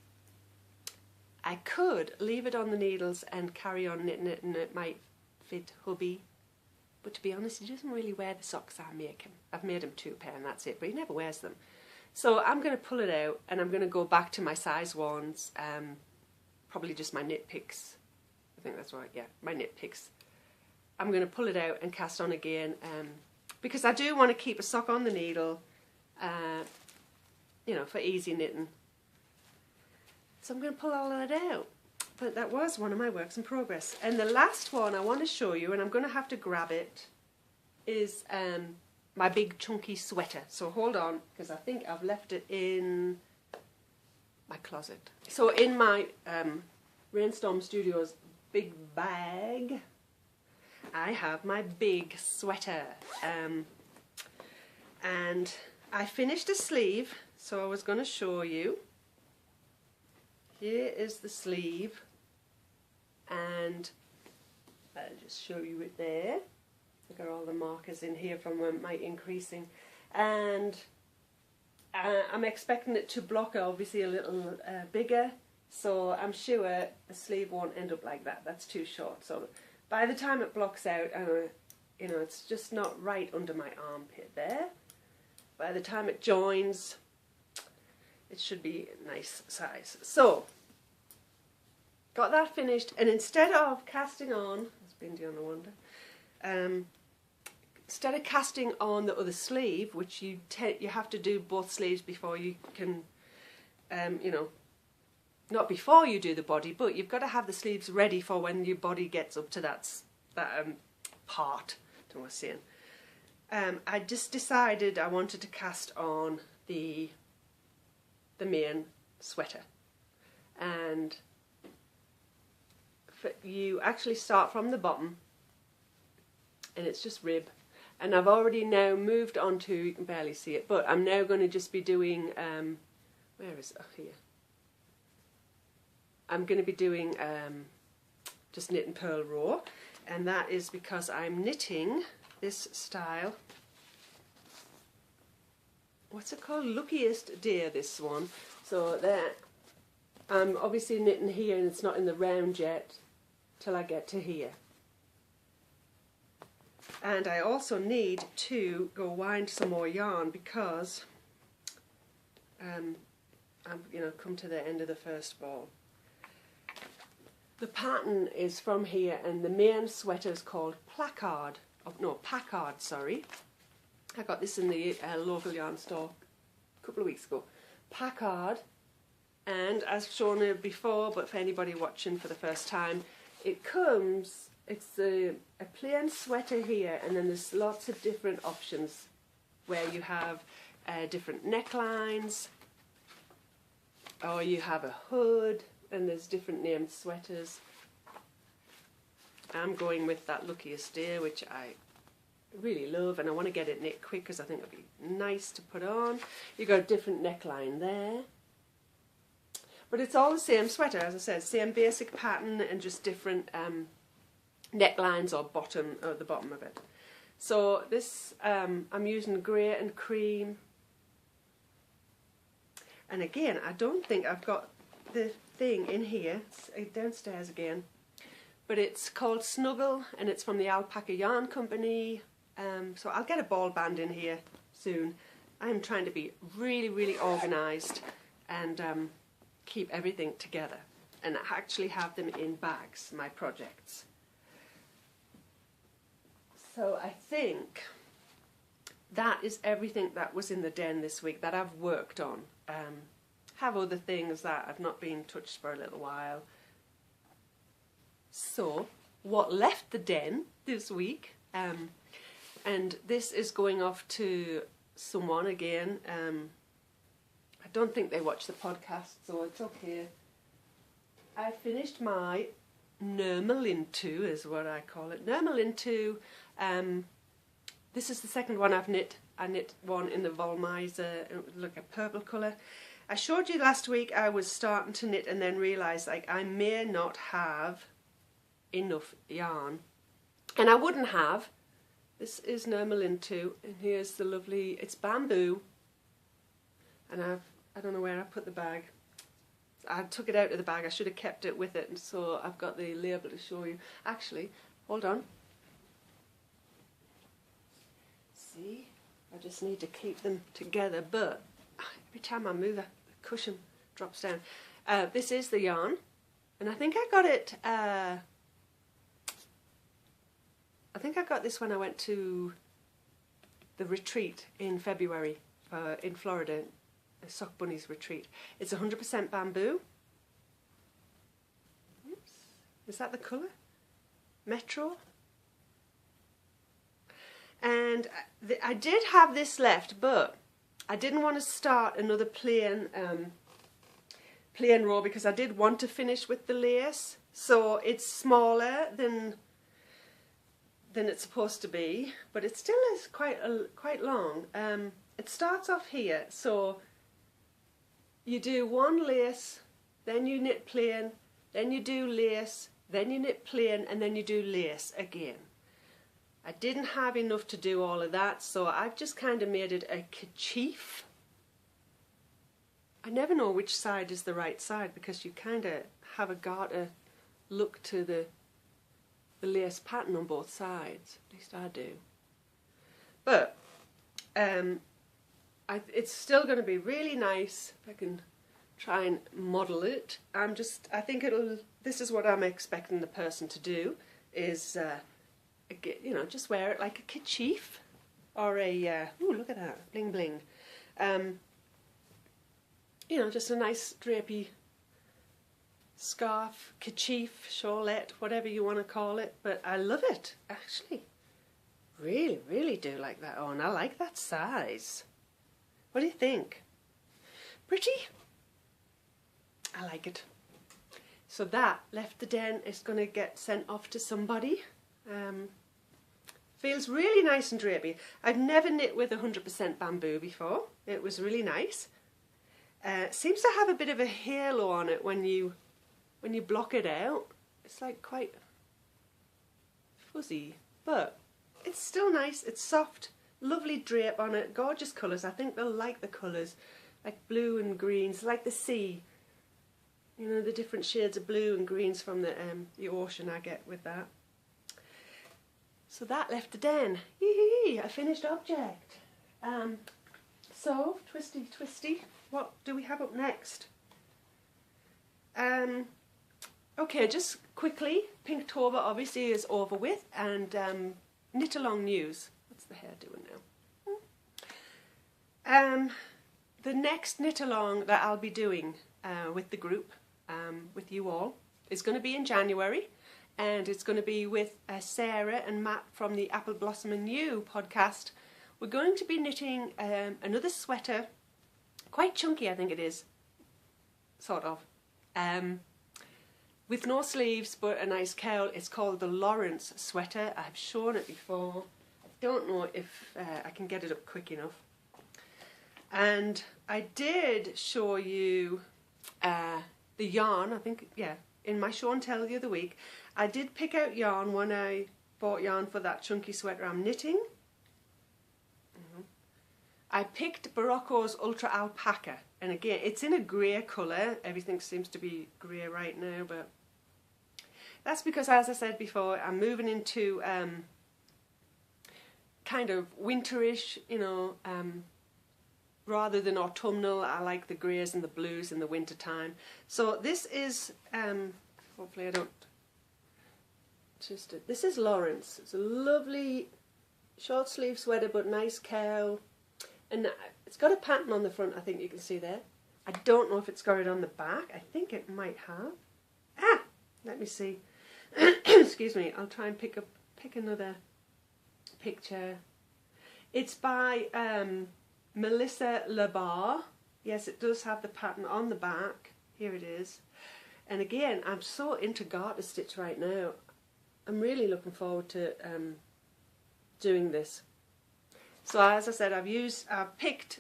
I could leave it on the needles and carry on knitting it, and it might fit hubby, but to be honest, he doesn't really wear the socks I make him. I've made him 2 pair and that's it, but he never wears them. So I'm going to pull it out, and I'm going to go back to my size 1s, probably just my knit picks. I think that's right, yeah, my knit picks. I'm going to pull it out and cast on again, because I do want to keep a sock on the needle you know, for easy knitting. So I'm going to pull all of that out. But that was one of my works in progress. And the last one I want to show you, and I'm going to have to grab it, is my big chunky sweater. So hold on, because I think I've left it in my closet. So in my Rainstorm Studios big bag, I have my big sweater. And I finished a sleeve, so I was going to show you. Here is the sleeve, and I'll just show you it there. I've got all the markers in here from my increasing, and I'm expecting it to block obviously a little bigger, so I'm sure the sleeve won't end up like that. That's too short. So by the time it blocks out, you know, it's just not right under my armpit there. By the time it joins, it should be a nice size. So, got that finished, and instead of casting on, it's Bindi on a wonder, instead of casting on the other sleeve, which you have to do both sleeves before you can, you know, not before you do the body, but you've got to have the sleeves ready for when your body gets up to that part. I don't know what I'm saying. I just decided I wanted to cast on the main sweater, and you actually start from the bottom, and it's just rib, and I've already now moved on to, you can barely see it, but I'm now going to just be doing where is it? Oh, here. I'm going to be doing just knit and purl row, and that is because I'm knitting this style. What's it called? Luckiest Dear, this one. So there, I'm obviously knitting here, and it's not in the round yet till I get to here. And I also need to go wind some more yarn because I've, you know, come to the end of the first ball. The pattern is from here, and the main sweater is called Placard. Oh, no, Packard, sorry. I got this in the local yarn store a couple of weeks ago. Packard, and as shown before, but for anybody watching for the first time, it comes, it's a plain sweater here, and then there's lots of different options where you have different necklines, or you have a hood, and there's different named sweaters. I'm going with that Luckiest Dear, which I really love, and I want to get it knit quick because I think it'll be nice to put on. You've got a different neckline there, but it's all the same sweater, as I said, same basic pattern and just different necklines or the bottom of it. So this I'm using grey and cream, and again I don't think I've got the thing in here. It's downstairs again, but it's called Snuggle, and it's from the Alpaca Yarn Company. So I'll get a ball band in here soon. I'm trying to be really, really organised and keep everything together, and actually have them in bags, my projects. So I think that is everything that was in the den this week that I've worked on. Have other things that have not been touched for a little while. So what left the den this week, and this is going off to someone again. I don't think they watch the podcast, so it's okay. I finished my Nurmalintu, is what I call it. Nurmalintu, this is the second one I've knit. I knit one in the Volmizer, look, a purple colour. I showed you last week I was starting to knit and then realised like I may not have enough yarn. And I wouldn't have. This is Nurmalintu, and here's the lovely, it's bamboo. And I don't know where I put the bag. I took it out of the bag, I should have kept it with it, and so I've got the label to show you. Actually, hold on. See, I just need to keep them together, but every time I move the cushion drops down. This is the yarn, and I think I got it, I think I got this when I went to the retreat in February in Florida. a Sock Bunny's Retreat. It's 100% bamboo. Oops. Is that the colour? Metro. And I did have this left, but I didn't want to start another plain row because I did want to finish with the lace. So it's smaller than it's supposed to be, but it still is quite long. It starts off here, so you do one lace, then you knit plain, then you do lace, then you knit plain, and then you do lace again. I didn't have enough to do all of that, so I've just kind of made it a kerchief. I never know which side is the right side because you kind of have a garter look to the lace pattern on both sides. At least I do. But it's still going to be really nice if I can try and model it. I think this is what I'm expecting the person to do is, you know, just wear it like a kerchief or a, ooh, look at that, bling bling. You know, just a nice drapey scarf, kerchief, shawlette, whatever you want to call it. But I love it, actually. Really, really do like that. Oh, and I like that size. What do you think? Pretty? I like it. So that left the den is going to get sent off to somebody. Feels really nice and drapey. I've never knit with 100% bamboo before. It was really nice. Seems to have a bit of a halo on it when you block it out. It's like quite fuzzy, but it's still nice. It's soft, lovely drape on it, gorgeous colours. I think they'll like the colours, like blue and greens, like the sea. You know, the different shades of blue and greens from the ocean I get with that. So that left the den. Yee-hee, a finished object. So, twisty, twisty. What do we have up next? Okay, just quickly, Pinktober obviously is over with, and knit along news. What's the hair doing now? The next knit along that I'll be doing with the group, with you all, is going to be in January, and it's going to be with Sarah and Matt from the Apple Blossom and You podcast. We're going to be knitting another sweater, quite chunky I think it is, sort of, with no sleeves but a nice cowl. It's called the Lawrence sweater. I've shown it before. I don't know if I can get it up quick enough. And I did show you the yarn, I think, yeah, in my show and tell the other week. I did pick out yarn when I bought yarn for that chunky sweater I'm knitting. I picked Barocco's Ultra Alpaca, and again, it's in a grey colour. Everything seems to be grey right now, but that's because, as I said before, I'm moving into kind of winterish, you know, rather than autumnal. I like the greys and the blues in the winter time. So this is, hopefully I don't twist it. This is Lawrence. It's a lovely short sleeve sweater, but nice cowl. And it's got a pattern on the front, I think you can see there. I don't know if it's got it on the back. I think it might have. Ah! Let me see. Excuse me, I'll try and pick another picture. It's by Melissa Labar. Yes, it does have the pattern on the back. Here it is. And again, I'm so into garter stitch right now. I'm really looking forward to doing this. So as I said, I've picked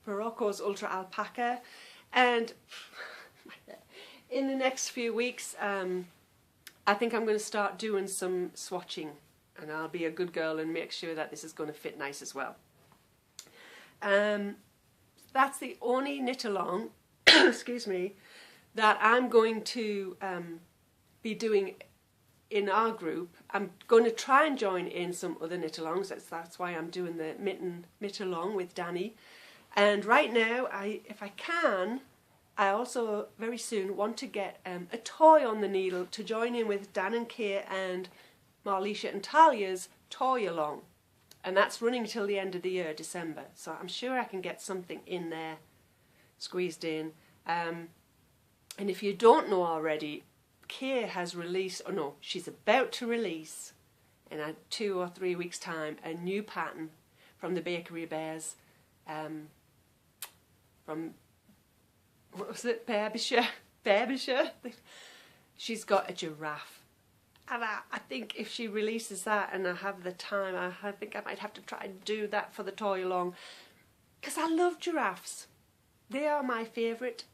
Barocco's Ultra Alpaca, and in the next few weeks I think I'm going to start doing some swatching, and I'll be a good girl and make sure that this is going to fit nice as well. That's the only knit along excuse me, that I'm going to be doing in our group. I'm going to try and join in some other knit alongs. That's why I'm doing the knit along with Danny. And right now, if I can, I also very soon want to get a toy on the needle to join in with Dan and Kay and Marlisha and Talia's toy along. And that's running till the end of the year, December. So I'm sure I can get something in there squeezed in. And if you don't know already, Kay has released, oh no, she's about to release in 2 or 3 weeks' time a new pattern from the Bakery Bears, from, what was it, Derbyshire? She's got a giraffe. And I think if she releases that and I have the time, I think I might have to try and do that for the toy along. Because I love giraffes. They are my favourite,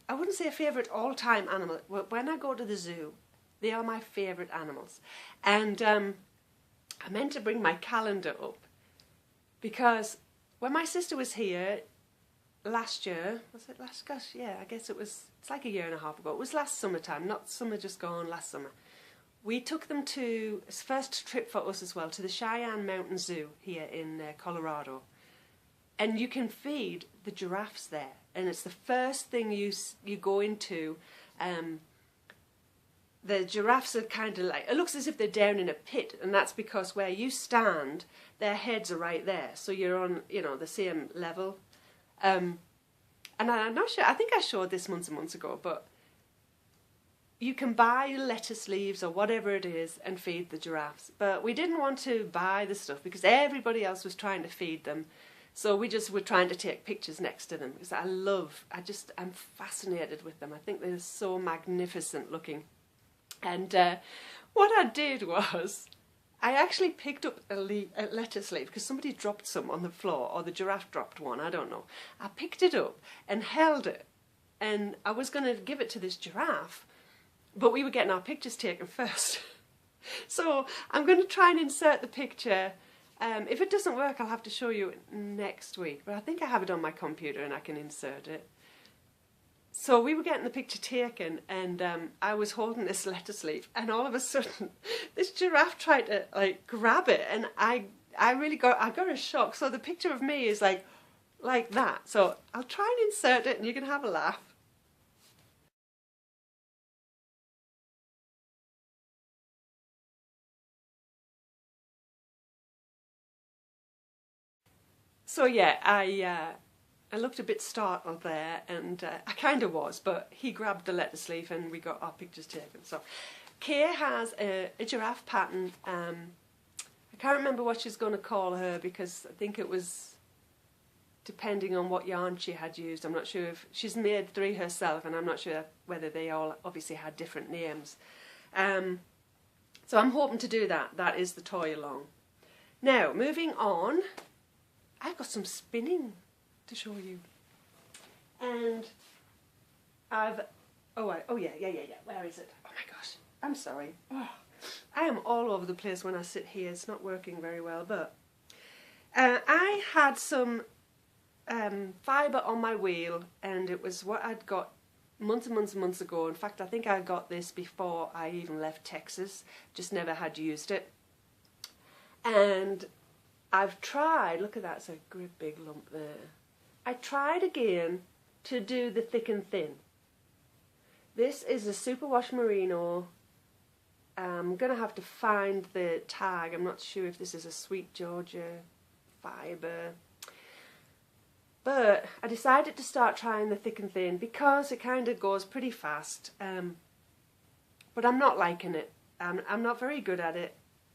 I wouldn't say a favourite all-time animal, but when I go to the zoo, they are my favourite animals. And I meant to bring my calendar up because when my sister was here last year, was it last, gosh, yeah, I guess it's like a year and a half ago. It was last summertime, not summer just gone, last summer. We took them to, it's first trip for us as well, to the Cheyenne Mountain Zoo here in Colorado. And you can feed the giraffes there. And it's the first thing you go into. The giraffes are kind of like, it looks as if they're down in a pit. And that's because where you stand, their heads are right there. So you're on, you know, the same level. And I'm not sure, I think I showed this months and months ago, but you can buy lettuce leaves or whatever it is and feed the giraffes. But we didn't want to buy the stuff because everybody else was trying to feed them. So we just were trying to take pictures next to them because I'm fascinated with them. I think they're so magnificent looking. And what I did was, I actually picked up a lettuce leaf because somebody dropped some on the floor, or the giraffe dropped one, I don't know. I picked it up and held it, and I was going to give it to this giraffe, but we were getting our pictures taken first. So I'm going to try and insert the picture. If it doesn't work, I'll have to show you next week, but I think I have it on my computer and I can insert it. So we were getting the picture taken, and I was holding this lettuce leaf, and all of a sudden this giraffe tried to like grab it, and I got a shock. So the picture of me is like that. So I'll try and insert it and you can have a laugh. So yeah, I looked a bit startled there, and I kind of was, but he grabbed the lettuce leaf and we got our pictures taken. So Kay has a giraffe pattern. I can't remember what she's going to call her because I think it was depending on what yarn she had used. I'm not sure if she's made 3 herself, and I'm not sure whether they all obviously had different names. So I'm hoping to do that. That is the toy along. Now, moving on, I've got some spinning to show you. And I've, oh yeah, where is it? Oh my gosh, I'm sorry. Oh, I am all over the place when I sit here. It's not working very well, but I had some fibre on my wheel, and it was what I'd got months and months and months ago. In fact, I think I got this before I even left Texas, just never had used it. And I've tried, look at that, it's a great big lump there. I tried again to do the thick and thin. This is a superwash merino. I'm going to have to find the tag. I'm not sure if this is a Sweet Georgia fibre. But I decided to start trying the thick and thin because it kind of goes pretty fast. But I'm not liking it. I'm not very good at it.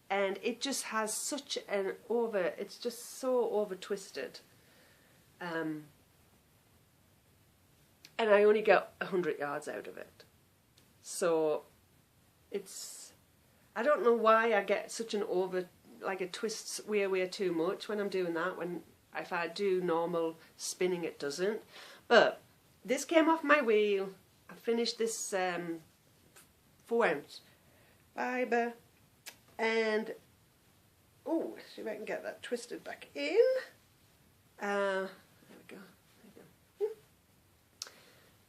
And it just has such an it's just so over twisted. And I only get 100 yards out of it. So I don't know why I get such an like it twists way too much when I'm doing that. If I do normal spinning, it doesn't. But this came off my wheel. I finished this 4-ounce fibre. And, oh, see if I can get that twisted back in. There we go.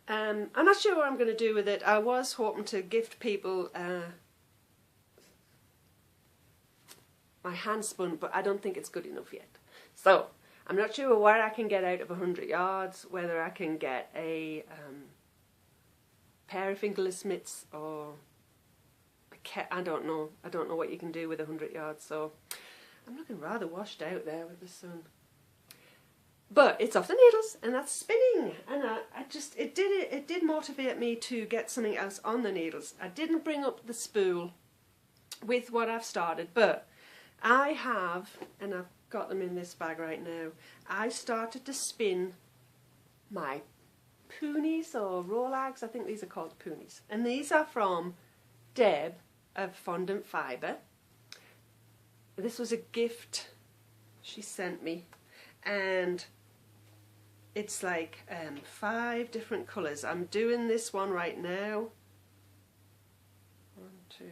I'm not sure what I'm going to do with it. I was hoping to gift people my hand spun, but I don't think it's good enough yet. So, I'm not sure what I can get out of 100 yards, whether I can get a pair of fingerless mitts or I don't know. I don't know what you can do with 100 yards, so I'm looking rather washed out there with the sun. But it's off the needles, and that's spinning. And it did motivate me to get something else on the needles. I didn't bring up the spool with what I've started, but I have, and I've got them in this bag right now, I started to spin my poonies or Rolags. I think these are called poonies. And these are from Deb of Fondant Fibre. This was a gift she sent me, and it's like 5 different colours. I'm doing this one right now. 1, 2.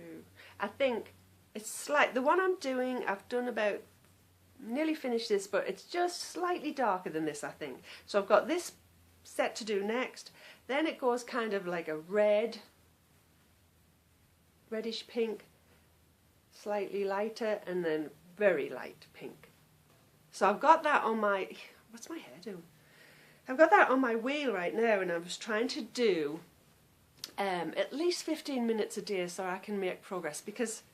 I think it's like the one I'm doing, I've done about, nearly finished this, but it's just slightly darker than this, I think. So I've got this set to do next. Then it goes kind of like a reddish pink, slightly lighter, and then very light pink. So I've got that on my, what's my hair doing? I've got that on my wheel right now, and I was trying to do at least 15 minutes a day so I can make progress, because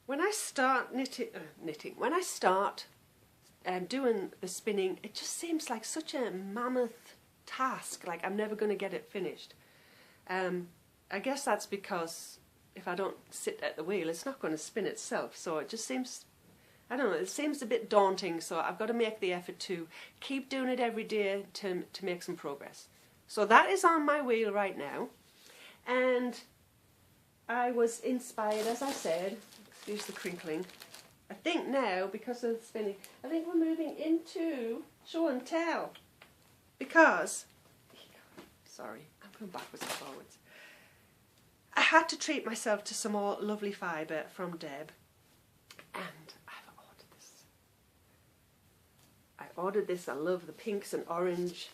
when I start when I start doing the spinning, it just seems like such a mammoth task, like I'm never going to get it finished. I guess that's because if I don't sit at the wheel, it's not going to spin itself, so it just seems, I don't know, it seems a bit daunting, so I've got to make the effort to keep doing it every day to make some progress. So that is on my wheel right now, and I was inspired, as I said, excuse the crinkling, I think now, because of the spinning, I think we're moving into show and tell, because, sorry, I'm going backwards and forwards. I had to treat myself to some more lovely fibre from Deb, and I ordered this. I love the pinks and orange,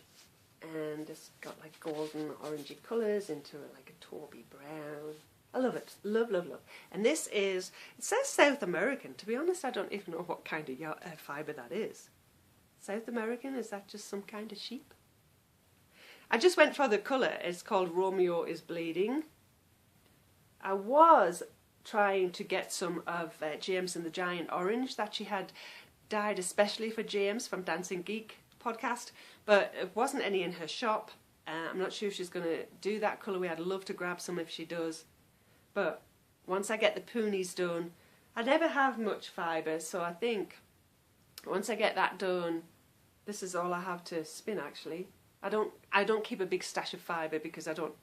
and it's got like golden orangey colours into it, like a taupey brown. I love it. Love, love, love. And this is, it says South American. To be honest, I don't even know what kind of fibre that is. South American, is that just some kind of sheep? I just went for the colour. It's called Romeo is Bleeding. I was trying to get some of James and the Giant Orange that she had dyed especially for James from Dancing Geek podcast, but it wasn't any in her shop. I'm not sure if she's going to do that colourway. I'd love to grab some if she does. But once I get the poonies done, I never have much fibre, so I think once I get that done, this is all I have to spin actually. I don't keep a big stash of fibre because I don't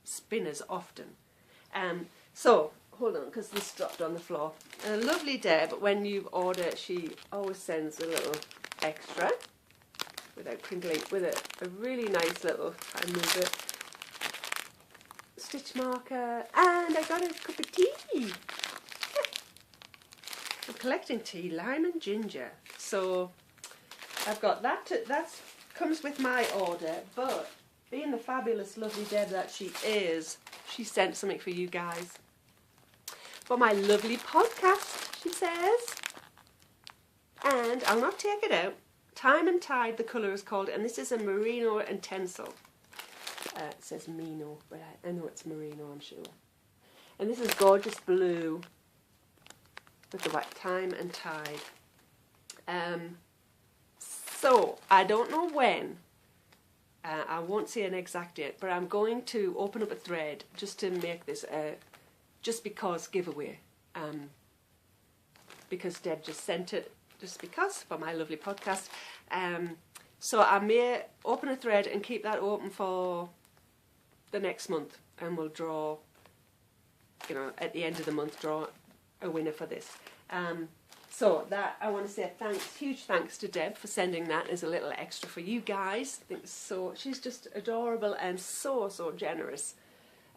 spin as often. So, hold on, because this dropped on the floor. A lovely Deb, when you order, she always sends a little extra, without crinkling, with a really nice little, I move it, stitch marker, and I got a cup of tea. I'm collecting tea, lime and ginger. So, I've got that, that comes with my order, but being the fabulous, lovely Deb that she is, she sent something for you guys. For my lovely podcast, she says. And I'll not take it out. Time and Tide, the colour is called, and this is a merino and tencel. It says Mino, but I know it's merino, I'm sure. And this is gorgeous blue with the white Time and Tide. So, I don't know when. I won't say an exact date, but I'm going to open up a thread just to make this a just because giveaway, because Deb just sent it, just because, for my lovely podcast. So I may open a thread and keep that open for the next month, and we'll draw, you know, at the end of the month, draw a winner for this. So that, I want to say huge thanks to Deb for sending that as a little extra for you guys. I think so. She's just adorable and so generous.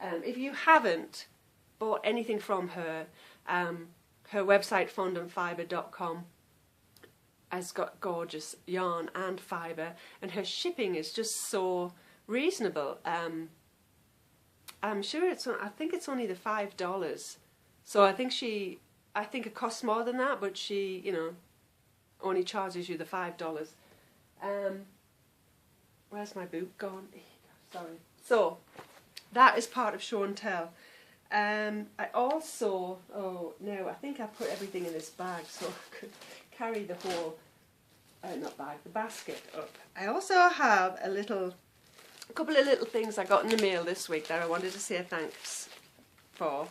If you haven't bought anything from her, her website fondantfibre.com has got gorgeous yarn and fibre, and her shipping is just so reasonable. I'm sure I think it's only the $5. So I think it costs more than that, but she, you know, only charges you the $5. Where's my boot gone? Sorry. So that is part of show and tell. I also, oh no, I think I put everything in this bag so I could carry the whole not bag, the basket up. I also have a couple of little things I got in the mail this week that I wanted to say thanks for.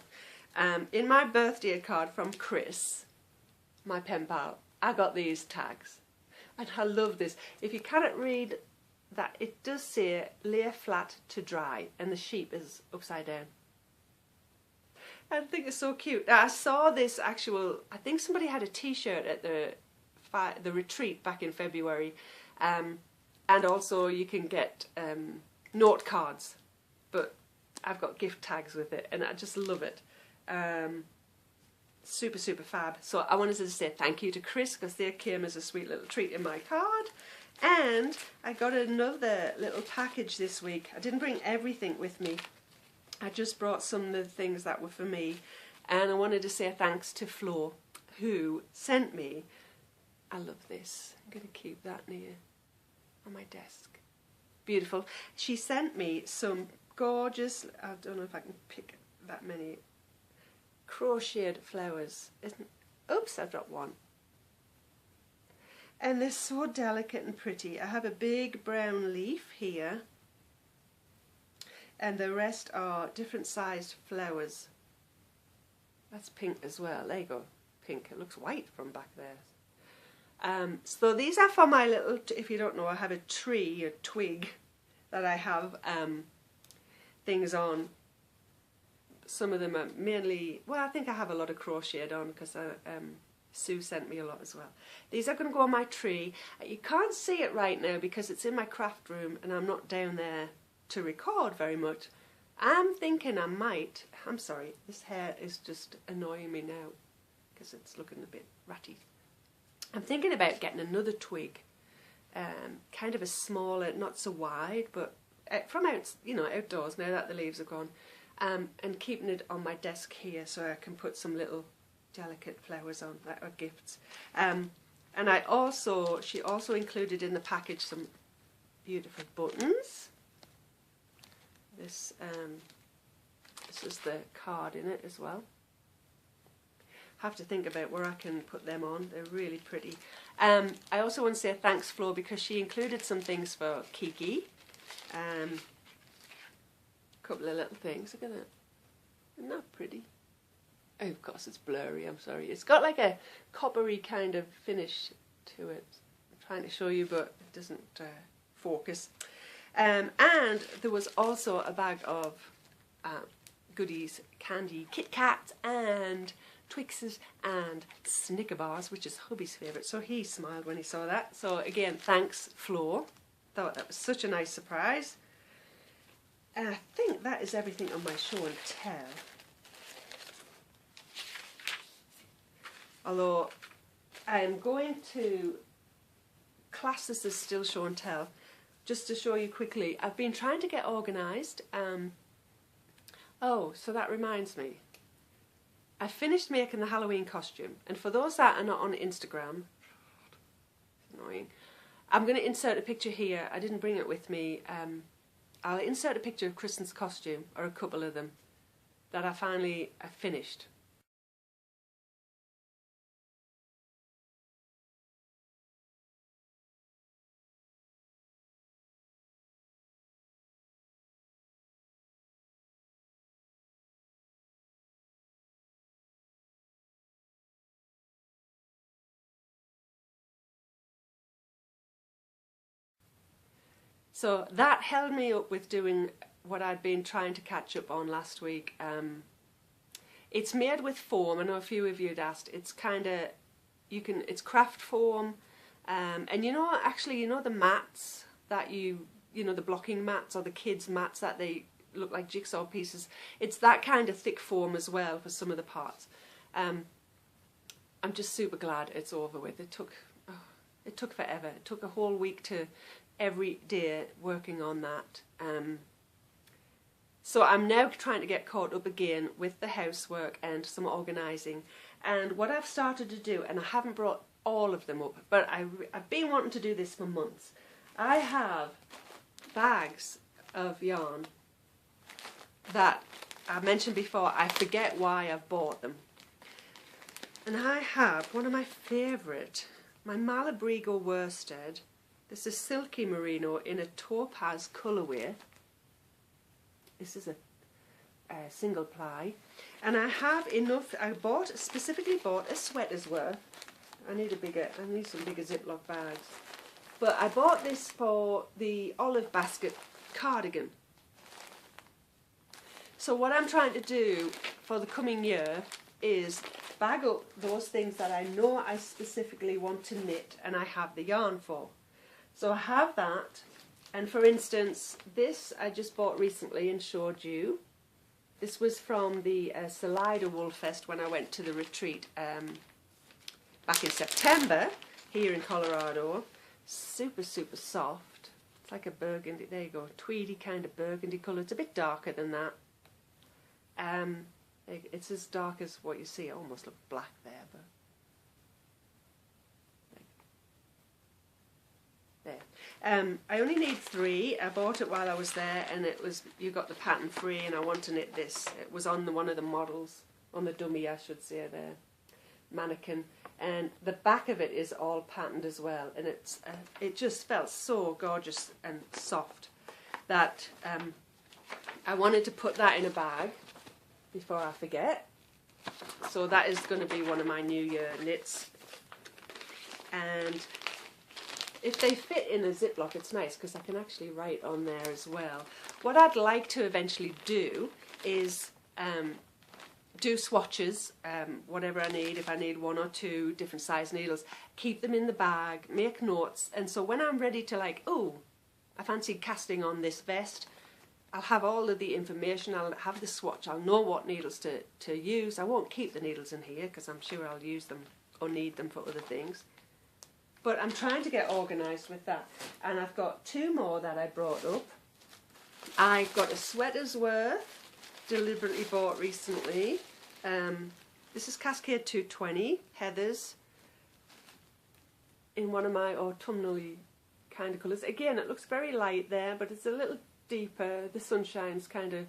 In my birthday card from Chris, my pen pal, I got these tags. And I love this. If you cannot read that, it does say lay flat to dry, and the sheep is upside down. I think it's so cute. I saw this I think somebody had a t-shirt at the retreat back in February, and also you can get note cards, but I've got gift tags with it, and I just love it. Super, super fab. So I wanted to say thank you to Chris, because they came as a sweet little treat in my card. And I got another little package this week. I didn't bring everything with me. I just brought some of the things that were for me. And I wanted to say thanks to Flo, who sent me, I love this, I'm going to keep that near on my desk. Beautiful. She sent me some gorgeous, I don't know if I can pick that many, crocheted flowers. Oops, I dropped one. And they're so delicate and pretty. I have a big brown leaf here, and the rest are different sized flowers. That's pink as well. There you go, pink. It looks white from back there. So these are for my little, if you don't know, I have a twig that I have things on. Some of them are mainly, well, I think I have a lot of crocheted on, because Sue sent me a lot as well. These are going to go on my tree. You can't see it right now because it's in my craft room and I'm not down there to record very much. I'm thinking I might, I'm sorry, this hair is just annoying me now because it's looking a bit ratty. I'm thinking about getting another twig, kind of a smaller, not so wide, but from outdoors now that the leaves are gone, and keeping it on my desk here so I can put some little delicate flowers on that are gifts. And she also included in the package some beautiful buttons. This is the card in it as well. Have to think about where I can put them on. They're really pretty. I also want to say thanks, Flo, because she included some things for Kiki. A couple of little things. Look at that. Isn't that pretty? Oh, of course, it's blurry, I'm sorry. It's got like a coppery kind of finish to it. I'm trying to show you, but it doesn't focus. And there was also a bag of goodies, candy, Kit Kats and Twixes and Snicker bars, which is hubby's favourite. So he smiled when he saw that. So again, thanks, Flo. Thought that was such a nice surprise. And I think that is everything on my show and tell. Although I am going to class this as still show and tell. Just to show you quickly, I've been trying to get organised. Oh, so that reminds me. I finished making the Halloween costume, and for those that are not on Instagram, annoying, I'm going to insert a picture here. I didn't bring it with me. I'll insert a picture of Kristen's costume, or a couple of them, that I finished. So that held me up with doing what I'd been trying to catch up on last week. It's made with foam. I know a few of you had asked. It's kind of, it's craft foam. And actually, the mats that the blocking mats or the kids' mats that they look like jigsaw pieces. It's that kind of thick foam as well for some of the parts. I'm just super glad it's over with. It took forever. It took a whole week to every day working on that. So I'm now trying to get caught up again with the housework and some organising. And what I've started to do, and I haven't brought all of them up, but I've been wanting to do this for months. I have bags of yarn that I mentioned before. I forget why I've bought them. And I have one of my favourite my Malabrigo worsted. This is silky merino in a topaz colourway. This is a single ply, and I have enough. I specifically bought a sweater's worth. I need some bigger Ziploc bags. But I bought this for the olive basket cardigan. So what I'm trying to do for the coming year is bag up those things that I know I specifically want to knit and I have the yarn for. So I have that, and for instance, this I just bought recently and showed you. This was from the Salida Wool Fest when I went to the retreat back in September here in Colorado. Super, super soft. It's like a burgundy, there you go, tweedy kind of burgundy colour. It's a bit darker than that. It's as dark as what you see. It almost looks black there, but there. I only need 3. I bought it while I was there, and it was, you got the pattern free, and I want to knit this. It was on one of the models, on the dummy I should say, the mannequin, and the back of it is all patterned as well, and it just felt so gorgeous and soft that I wanted to put that in a bag before I forget. So that is going to be one of my New Year knits, and if they fit in a Ziploc, it's nice because I can actually write on there as well. What I'd like to eventually do is do swatches, whatever I need. If I need 1 or 2 different size needles, keep them in the bag, make notes, and so when I'm ready to, like, oh, I fancy casting on this vest, I'll have all of the information, I'll have the swatch, I'll know what needles to use. I won't keep the needles in here because I'm sure I'll use them or need them for other things. But I'm trying to get organised with that. And I've got 2 more that I brought up. I got a sweater's worth, deliberately bought recently. This is Cascade 220, Heathers, in one of my autumnal kind of colours. Again, it looks very light there, but it's a little deeper. The sunshine's kind of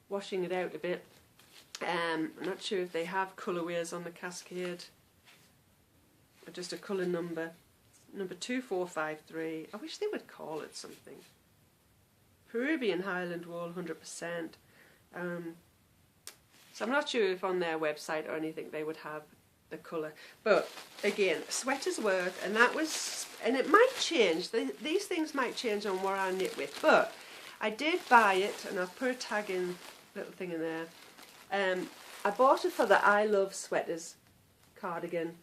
washing it out a bit. I'm not sure if they have colourways on the Cascade, or just a colour number. Number 2453. I wish they would call it something. Peruvian Highland wool, 100%. So I'm not sure if on their website or anything they would have the colour. But again, sweater's worth, and that was, and it might change. These things might change on what I knit with. But I did buy it, and I've put a tag in, little thing in there. I bought it for the I Love Sweaters cardigan.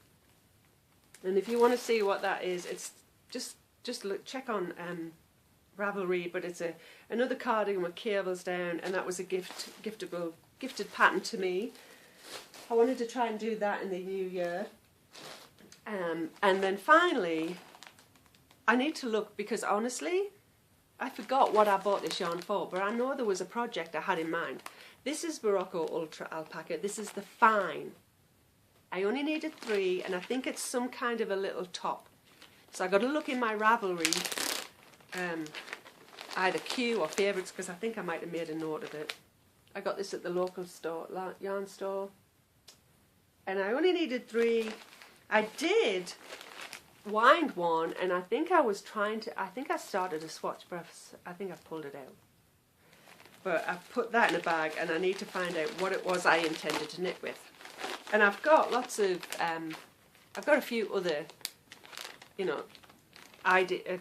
And if you want to see what that is, it's just look, check on Ravelry, but it's another cardigan with cables down, and that was a gifted pattern to me. I wanted to try and do that in the new year. And then finally, I need to look, because honestly, I forgot what I bought this yarn for, but I know there was a project I had in mind. This is Morocco Ultra Alpaca. This is the fine. I only needed 3, and I think it's some kind of a little top. So I got to look in my Ravelry, either Q or favourites, because I think I might have made a note of it. I got this at the local store, yarn store, and I only needed 3. I did wind one, and I think I was trying to, I think I started a swatch, but I think I pulled it out. But I put that in a bag, and I need to find out what it was I intended to knit with. And I've got lots of, I've got a few other, you know,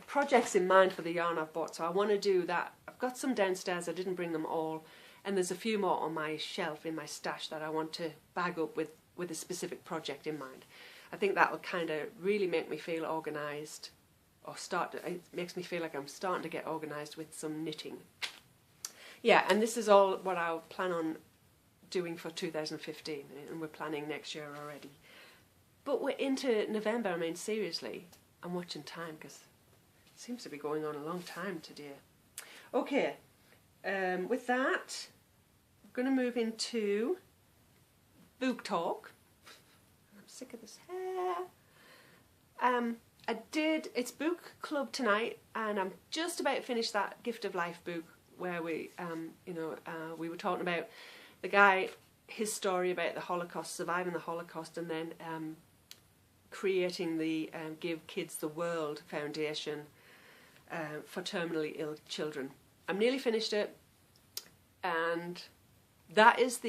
projects in mind for the yarn I've bought, so I want to do that. I've got some downstairs, I didn't bring them all, and there's a few more on my shelf in my stash that I want to bag up with a specific project in mind. I think that will kind of really make me feel organised, or it makes me feel like I'm starting to get organised with some knitting. Yeah, and this is all what I'll plan on doing for 2015, and we're planning next year already. But we're into November. I mean, seriously, I'm watching time because it seems to be going on a long time today. Okay, with that, I'm going to move into book talk. I'm sick of this hair. It's book club tonight, and I'm just about to finish that Gift of Life book where we, we were talking about the guy, his story about the Holocaust, surviving the Holocaust, and then creating the Give Kids the World Foundation for terminally ill children. I'm nearly finished it, and that is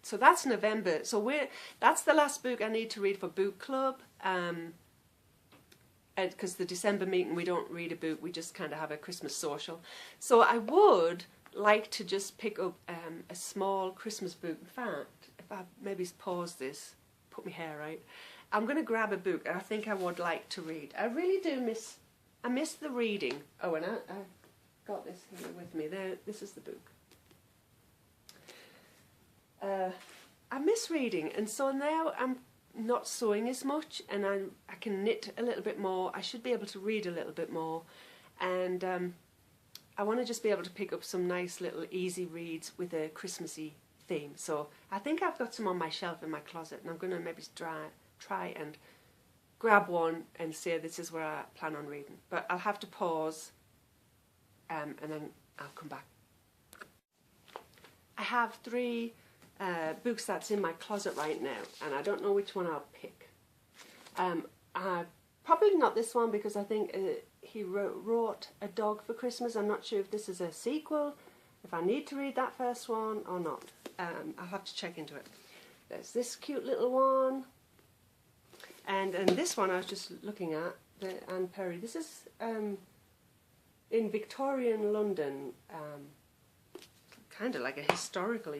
so that's November. So that's the last book I need to read for book club. Because the December meeting we don't read a book, we just kind of have a Christmas social. So I would like to just pick up a small Christmas book. In fact, if I maybe pause this, put my hair right, I'm going to grab a book I think I would like to read. I really do miss the reading. Oh, and I got this here with me. This is the book. I miss reading, and so now I'm not sewing as much, and I can knit a little bit more. I should be able to read a little bit more, and I want to just be able to pick up some nice little easy reads with a Christmassy theme. So I think I've got some on my shelf in my closet, and I'm going to maybe try and grab one and say this is where I plan on reading. But I'll have to pause, and then I'll come back. I have 3 books that's in my closet right now, and I don't know which one I'll pick. Probably not this one, because I think he wrote A Dog for Christmas. I'm not sure if this is a sequel, if I need to read that first one or not. I'll have to check into it. There's this cute little one, and this one I was just looking at, the Anne Perry. This is in Victorian London, kind of like a historical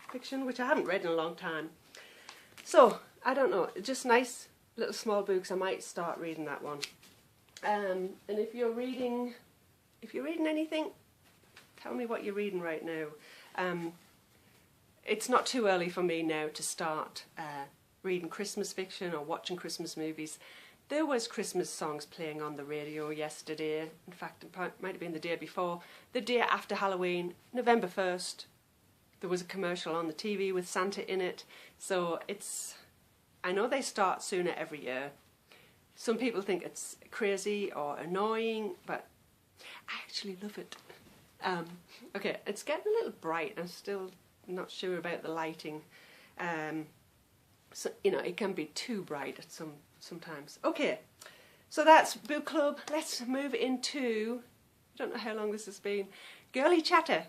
fiction, which I haven't read in a long time. So I don't know, just nice little small books. I might start reading that one. And if you're reading anything, tell me what you're reading right now. It's not too early for me now to start reading Christmas fiction or watching Christmas movies. There was Christmas songs playing on the radio yesterday. In fact, it might have been the day before. The day after Halloween, November 1st, there was a commercial on the TV with Santa in it. So I know they start sooner every year. Some people think it's crazy or annoying, but I actually love it. Okay, it's getting a little bright. I'm still not sure about the lighting. So, you know, it can be too bright at sometimes. Okay, so that's book club. Let's move into, I don't know how long this has been, girly chatter.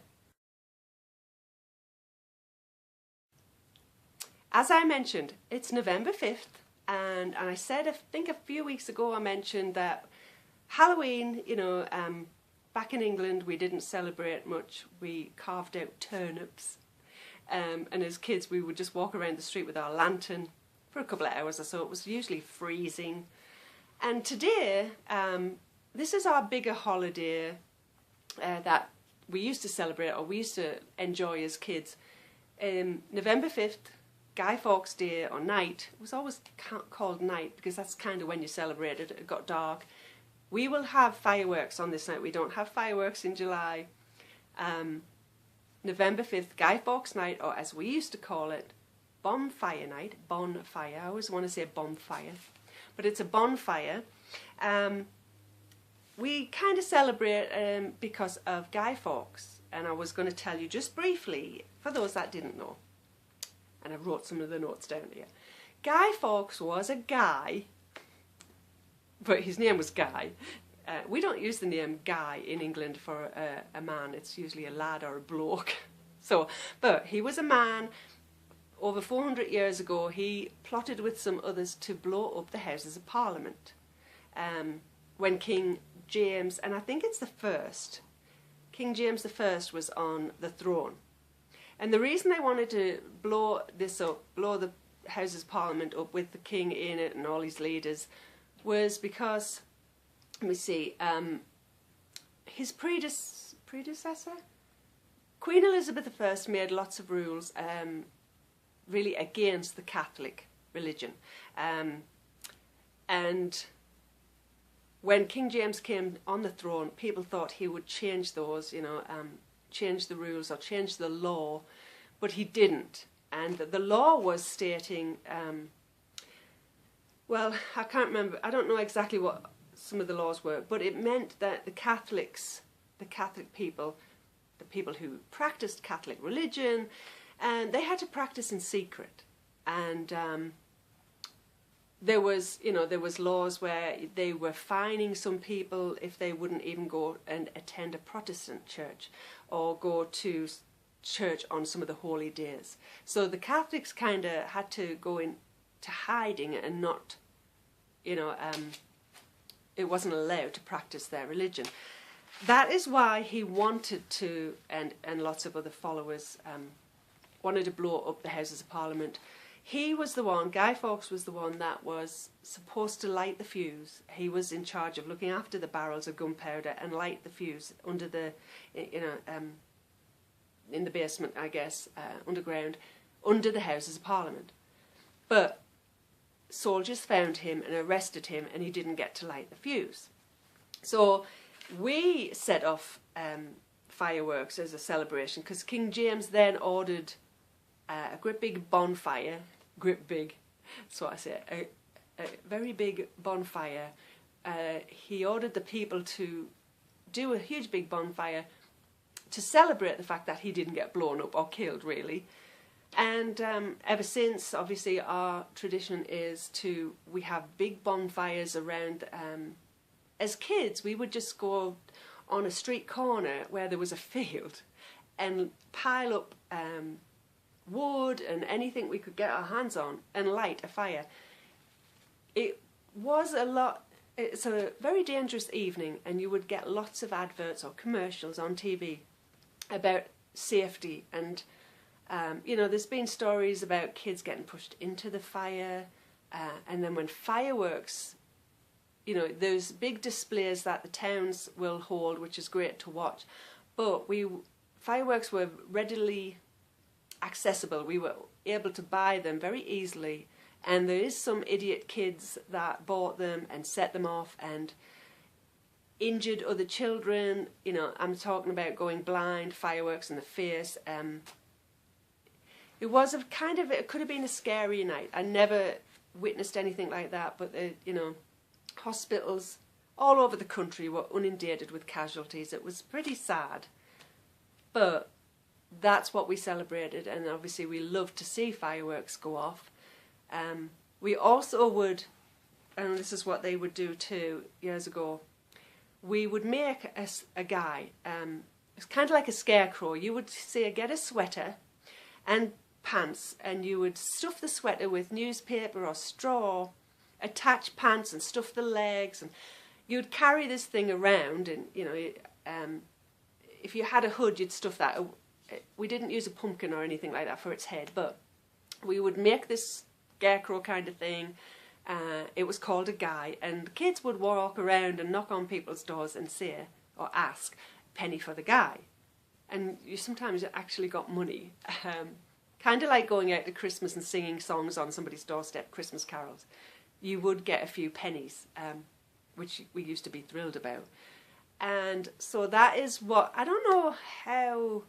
As I mentioned, it's November 5th, and I said, I think a few weeks ago I mentioned that Halloween, you know, back in England we didn't celebrate much. We carved out turnips, and as kids we would just walk around the street with our lantern for a couple of hours or so. It was usually freezing. And today, this is our bigger holiday that we used to celebrate, or we used to enjoy as kids. November 5th, Guy Fawkes Day or night. It was always called night because that's kind of when you celebrated. It got dark. We will have fireworks on this night. We don't have fireworks in July. November 5th, Guy Fawkes night, or as we used to call it, bonfire night. Bonfire. I always want to say bonfire, but it's a bonfire. We kind of celebrate because of Guy Fawkes, and I was going to tell you just briefly for those that didn't know, and I wrote some of the notes down here. Guy Fawkes was a guy, but his name was Guy. We don't use the name Guy in England for a man. It's usually a lad or a bloke. So, but he was a man. Over 400 years ago, he plotted with some others to blow up the Houses of Parliament. When King James, and I think it's the first, King James I was on the throne. And the reason they wanted to blow this up, blow the Houses of Parliament up with the king in it and all his leaders, was because, let me see, his predecessor, Queen Elizabeth I, made lots of rules really against the Catholic religion. And when King James came on the throne, people thought he would change those, you know, change the rules or change the law, but he didn't. And the law was stating, well, I can't remember, I don't know exactly what some of the laws were, but it meant that the Catholics, the Catholic people, the people who practiced Catholic religion, and they had to practice in secret. And there was, there was laws where they were fining some people if they wouldn't even go and attend a Protestant church or go to church on some of the holy days. So the Catholics kind of had to go into hiding and not, it wasn't allowed to practice their religion. That is why he wanted to, and lots of other followers wanted to blow up the Houses of Parliament. He was the one, Guy Fawkes was the one that was supposed to light the fuse. He was in charge of looking after the barrels of gunpowder and light the fuse under the, in the basement, I guess, underground, under the Houses of Parliament. But soldiers found him and arrested him, and he didn't get to light the fuse. So we set off fireworks as a celebration, because King James then ordered a great big bonfire, great big, that's what I say, a very big bonfire. He ordered the people to do a huge big bonfire to celebrate the fact that he didn't get blown up or killed, really. And ever since, obviously, our tradition is we have big bonfires around. As kids, we would just go on a street corner where there was a field and pile up wood and anything we could get our hands on and light a fire. It was it's a very dangerous evening, and you would get lots of adverts or commercials on TV about safety, and there's been stories about kids getting pushed into the fire, and then when fireworks, there's big displays that the towns will hold, which is great to watch, but fireworks were readily accessible. We were able to buy them very easily, and there is some idiot kids that bought them and set them off and injured other children. I'm talking about going blind, fireworks in the face. It was it could have been a scary night. I never witnessed anything like that, but hospitals all over the country were inundated with casualties. It was pretty sad, but that's what we celebrated, and obviously we loved to see fireworks go off. We also would, and this is what they would do too years ago, we would make a guy, it's kind of like a scarecrow. You would say, get a sweater and pants, and you would stuff the sweater with newspaper or straw, attach pants and stuff the legs, and you'd carry this thing around, and if you had a hood, you'd stuff that. We didn't use a pumpkin or anything like that for its head, but we would make this scarecrow kind of thing. It was called a guy, and kids would walk around and knock on people's doors and say, or ask, penny for the guy. And you sometimes actually got money. Kind of like going out to Christmas and singing songs on somebody's doorstep, Christmas carols. You would get a few pennies, which we used to be thrilled about. And so that is what, I don't know how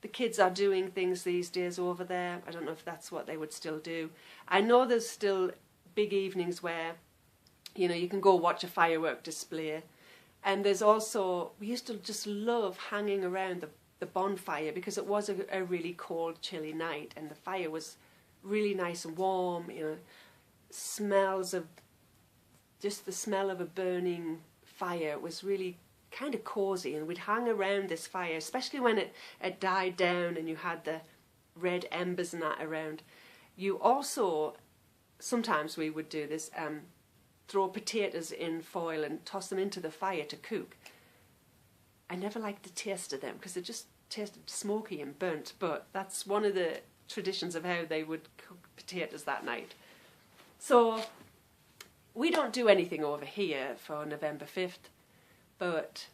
the kids are doing things these days over there. I don't know if that's what they would still do. I know there's still big evenings where, you can go watch a firework display. And there's also, we used to just love hanging around the bonfire, because it was a really cold, chilly night, and the fire was really nice and warm, smells of, just the smell of a burning fire was really kind of cozy, and we'd hang around this fire, especially when it died down and you had the red embers and that around. You also, sometimes we would do this, throw potatoes in foil and toss them into the fire to cook. I never liked the taste of them because they just tasted smoky and burnt, but that's one of the traditions of how they would cook potatoes that night. So we don't do anything over here for November 5th, but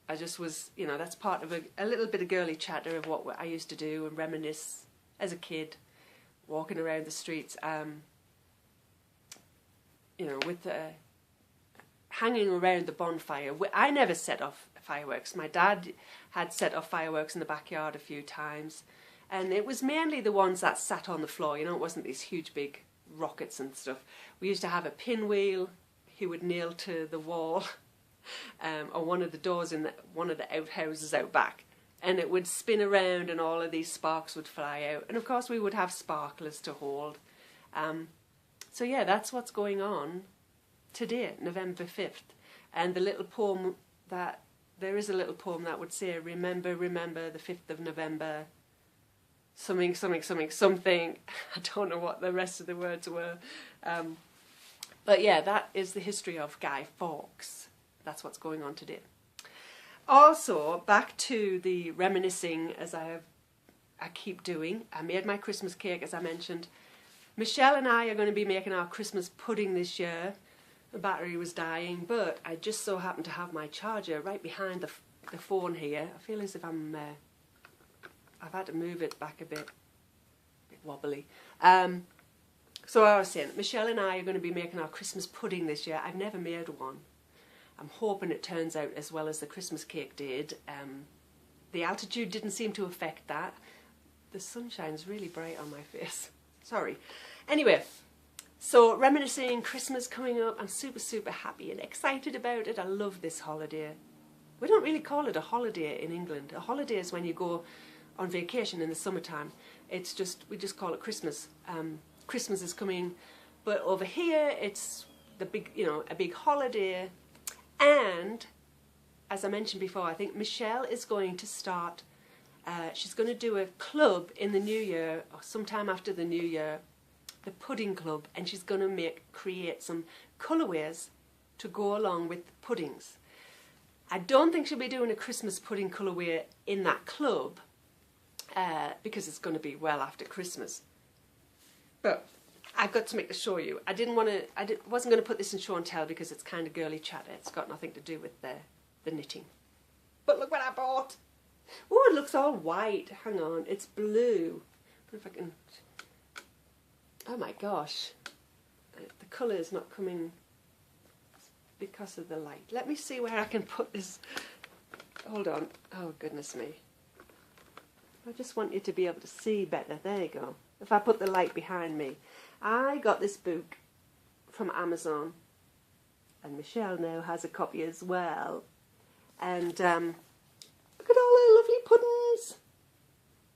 I just was, that's part of a little bit of girly chatter of what I used to do and reminisce as a kid, walking around the streets, with hanging around the bonfire. I never set off fireworks. My dad had set off fireworks in the backyard a few times, and it was mainly the ones that sat on the floor. It wasn't these huge big rockets and stuff. We used to have a pinwheel he would nail to the wall or one of the doors in one of the outhouses out back, and it would spin around and all of these sparks would fly out, and of course we would have sparklers to hold. So yeah, that's what's going on today, November 5th. And the little poem that, there is a little poem that would say, remember, remember the 5th of November, something, something, something, something. I don't know what the rest of the words were. But yeah, that is the history of Guy Fawkes. That's what's going on today. Also, back to the reminiscing, as I keep doing. I made my Christmas cake, as I mentioned. Michelle and I are going to be making our Christmas pudding this year. The battery was dying, but I just so happened to have my charger right behind the phone here. I feel as if I've had to move it back a bit wobbly. So I was saying, Michelle and I are going to be making our Christmas pudding this year. I've never made one. I'm hoping it turns out as well as the Christmas cake did. The altitude didn't seem to affect that. The sunshine's really bright on my face. Sorry. Anyway, so reminiscing, Christmas coming up. I'm super, super happy and excited about it. I love this holiday. We don't really call it a holiday in England. A holiday is when you go on vacation in the summertime. It's just, we just call it Christmas. Christmas is coming, but over here it's the big, a big holiday. And as I mentioned before, I think Michelle is going to start, she's going to do a club in the new year, or sometime after the new year, the pudding club, and she's going to create some colourways to go along with puddings. I don't think she'll be doing a Christmas pudding colourway in that club, because it's going to be well after Christmas. But I've got to show you. I wasn't going to put this in show and tell because it's kind of girly chatter. It's got nothing to do with the knitting. But look what I bought. Oh, it looks all white. Hang on, it's blue. I wonder if I can. Oh my gosh, the colour is not coming because of the light. Let me see where I can put this. Hold on. Oh goodness me. I just want you to be able to see better. There you go. If I put the light behind me. I got this book from Amazon, and Michelle now has a copy as well. And look at all her lovely puddings.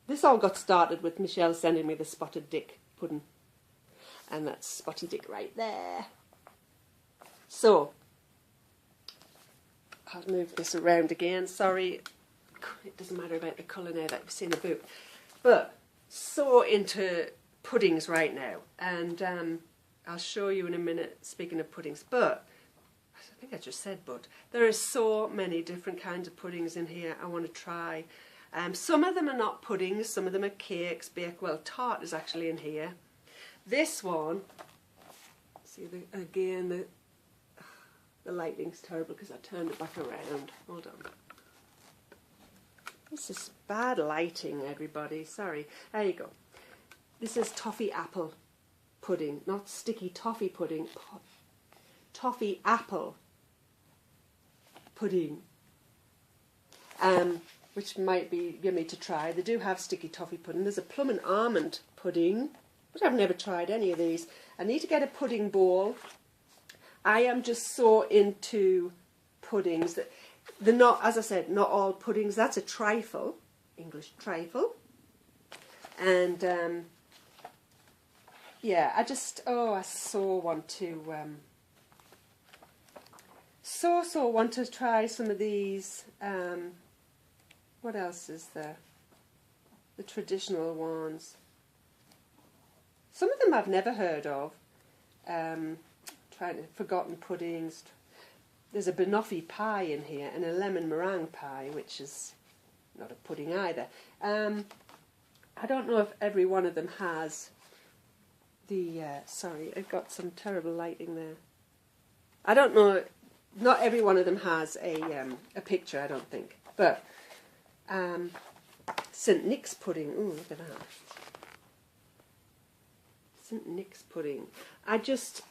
This all got started with Michelle sending me the Spotted Dick pudding. And that's Spotty Dick right there. So, I'll move this around again. Sorry, it doesn't matter about the colour now that you've seen the book. But, so into puddings right now. And I'll show you in a minute, speaking of puddings. But, I think I just said but. There are so many different kinds of puddings in here I want to try. Some of them are not puddings, some of them are cakes, well, tart is actually in here. This one, see again, the lighting's terrible because I turned it back around. Hold on. This is bad lighting, everybody. Sorry. There you go. This is toffee apple pudding, not sticky toffee pudding. Toffee apple pudding, which might be yummy to try. They do have sticky toffee pudding. There's a plum and almond pudding, but I've never tried any of these. I need to get a pudding bowl. I am just so into puddings that they're not, as I said, not all puddings. That's a trifle, English trifle. And yeah, I so want to so want to try some of these. What else is there? The traditional ones. Some of them I've never heard of. Forgotten puddings. There's a banoffee pie in here and a lemon meringue pie, which is not a pudding either. I don't know if every one of them has the... sorry, I've got some terrible lighting there. I don't know. Not every one of them has a picture, I don't think. But St Nick's pudding. Ooh, look at that. St Nick's pudding. I just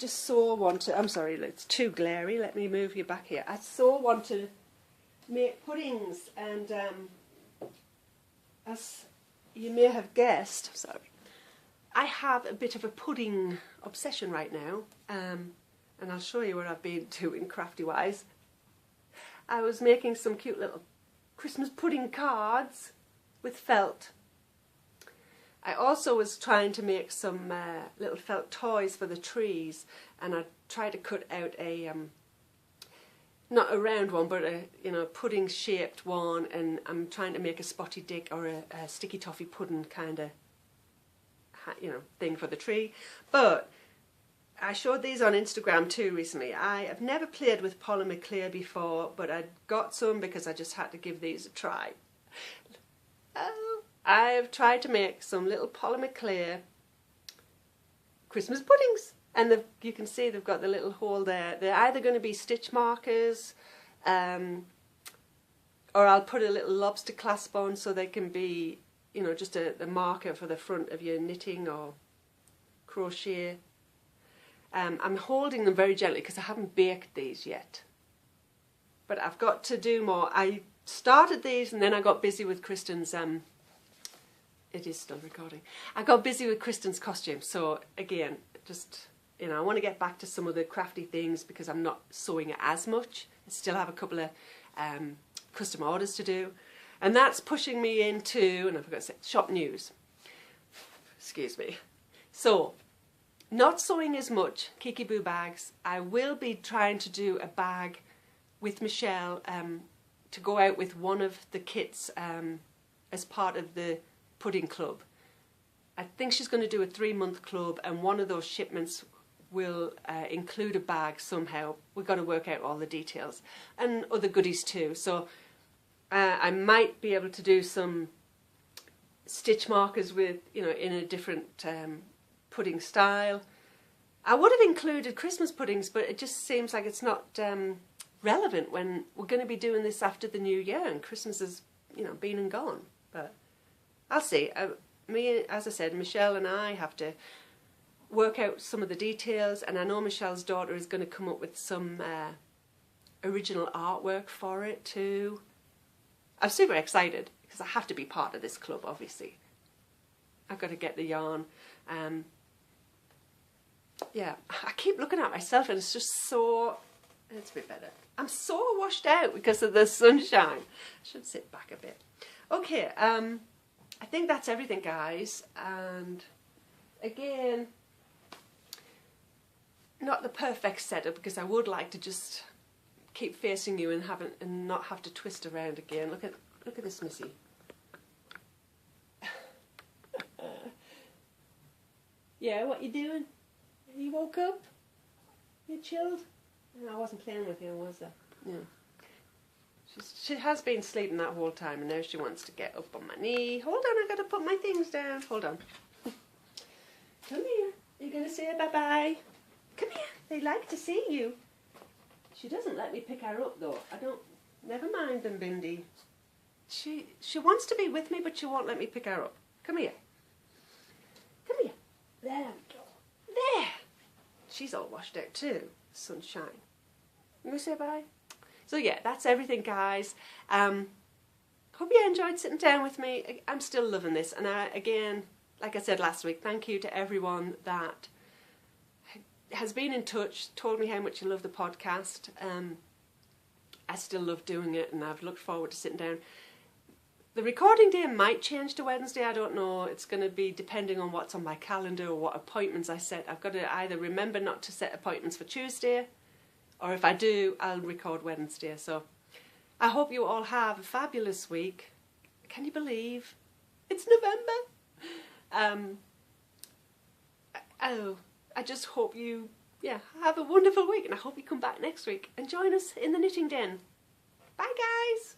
so want to... I'm sorry, it's too glary. Let me move you back here. I so want to make puddings, and as you may have guessed, sorry, I have a bit of a pudding obsession right now, and I'll show you what I've been doing crafty-wise. I was making some cute little Christmas pudding cards with felt, I also was trying to make some little felt toys for the trees, and I tried to cut out a not a round one, but a pudding shaped one, and I'm trying to make a spotty dick or a sticky toffee pudding kind of thing for the tree. But I showed these on Instagram too recently. I have never played with polymer clay before, but I got some because I just had to give these a try. I've tried to make some little polymer clay Christmas puddings, and you can see they've got the little hole there. They're either going to be stitch markers, or I'll put a little lobster clasp on so they can be, just the marker for the front of your knitting or crochet. I'm holding them very gently because I haven't baked these yet. But I've got to do more. I started these and then I got busy with Kristen's, it is still recording. I got busy with Kristen's costume. So again, just, I want to get back to some of the crafty things because I'm not sewing it as much. I still have a couple of custom orders to do. And that's pushing me into, and I forgot to say, shop news. Excuse me. So, not sewing as much Kiki Boo bags. I will be trying to do a bag with Michelle to go out with one of the kits as part of the pudding club. I think she's going to do a 3-month club, and one of those shipments will include a bag somehow. We've got to work out all the details and other goodies too. So I might be able to do some stitch markers with, in a different pudding style. I would have included Christmas puddings, but it just seems like it's not relevant when we're going to be doing this after the new year and Christmas has, been and gone. But I'll see. Me, as I said, Michelle and I have to work out some of the details, and I know Michelle's daughter is going to come up with some original artwork for it too. I'm super excited because I have to be part of this club, obviously. I've got to get the yarn. Yeah, I keep looking at myself and it's just so, it's a bit better. I'm so washed out because of the sunshine. I should sit back a bit. Okay, I think that's everything, guys. And again, not the perfect setup because I would like to just keep facing you and not have to twist around again. Look at this Missy. Yeah, what you doing? You woke up? You chilled? No, I wasn't playing with you, was I? Yeah. She has been sleeping that whole time, and now she wants to get up on my knee. Hold on, I gotta put my things down. Hold on. Come here. You're gonna say bye-bye. Come here. They like to see you. She doesn't let me pick her up though. Never mind them, Bindi. She wants to be with me, but she won't let me pick her up. Come here. Come here. There we go. There. She's all washed out too. Sunshine. You gonna say bye? So yeah, that's everything, guys. Hope you enjoyed sitting down with me. I'm still loving this, and again, like I said last week, thank you to everyone that has been in touch, told me how much you love the podcast. I still love doing it, and I've looked forward to sitting down. The recording day might change to Wednesday, I don't know. It's going to be depending on what's on my calendar or what appointments I set. I've got to either remember not to set appointments for Tuesday, or if I do, I'll record Wednesday. So I hope you all have a fabulous week. Can you believe it's November? I just hope you have a wonderful week, and I hope you come back next week and join us in the knitting den. Bye, guys.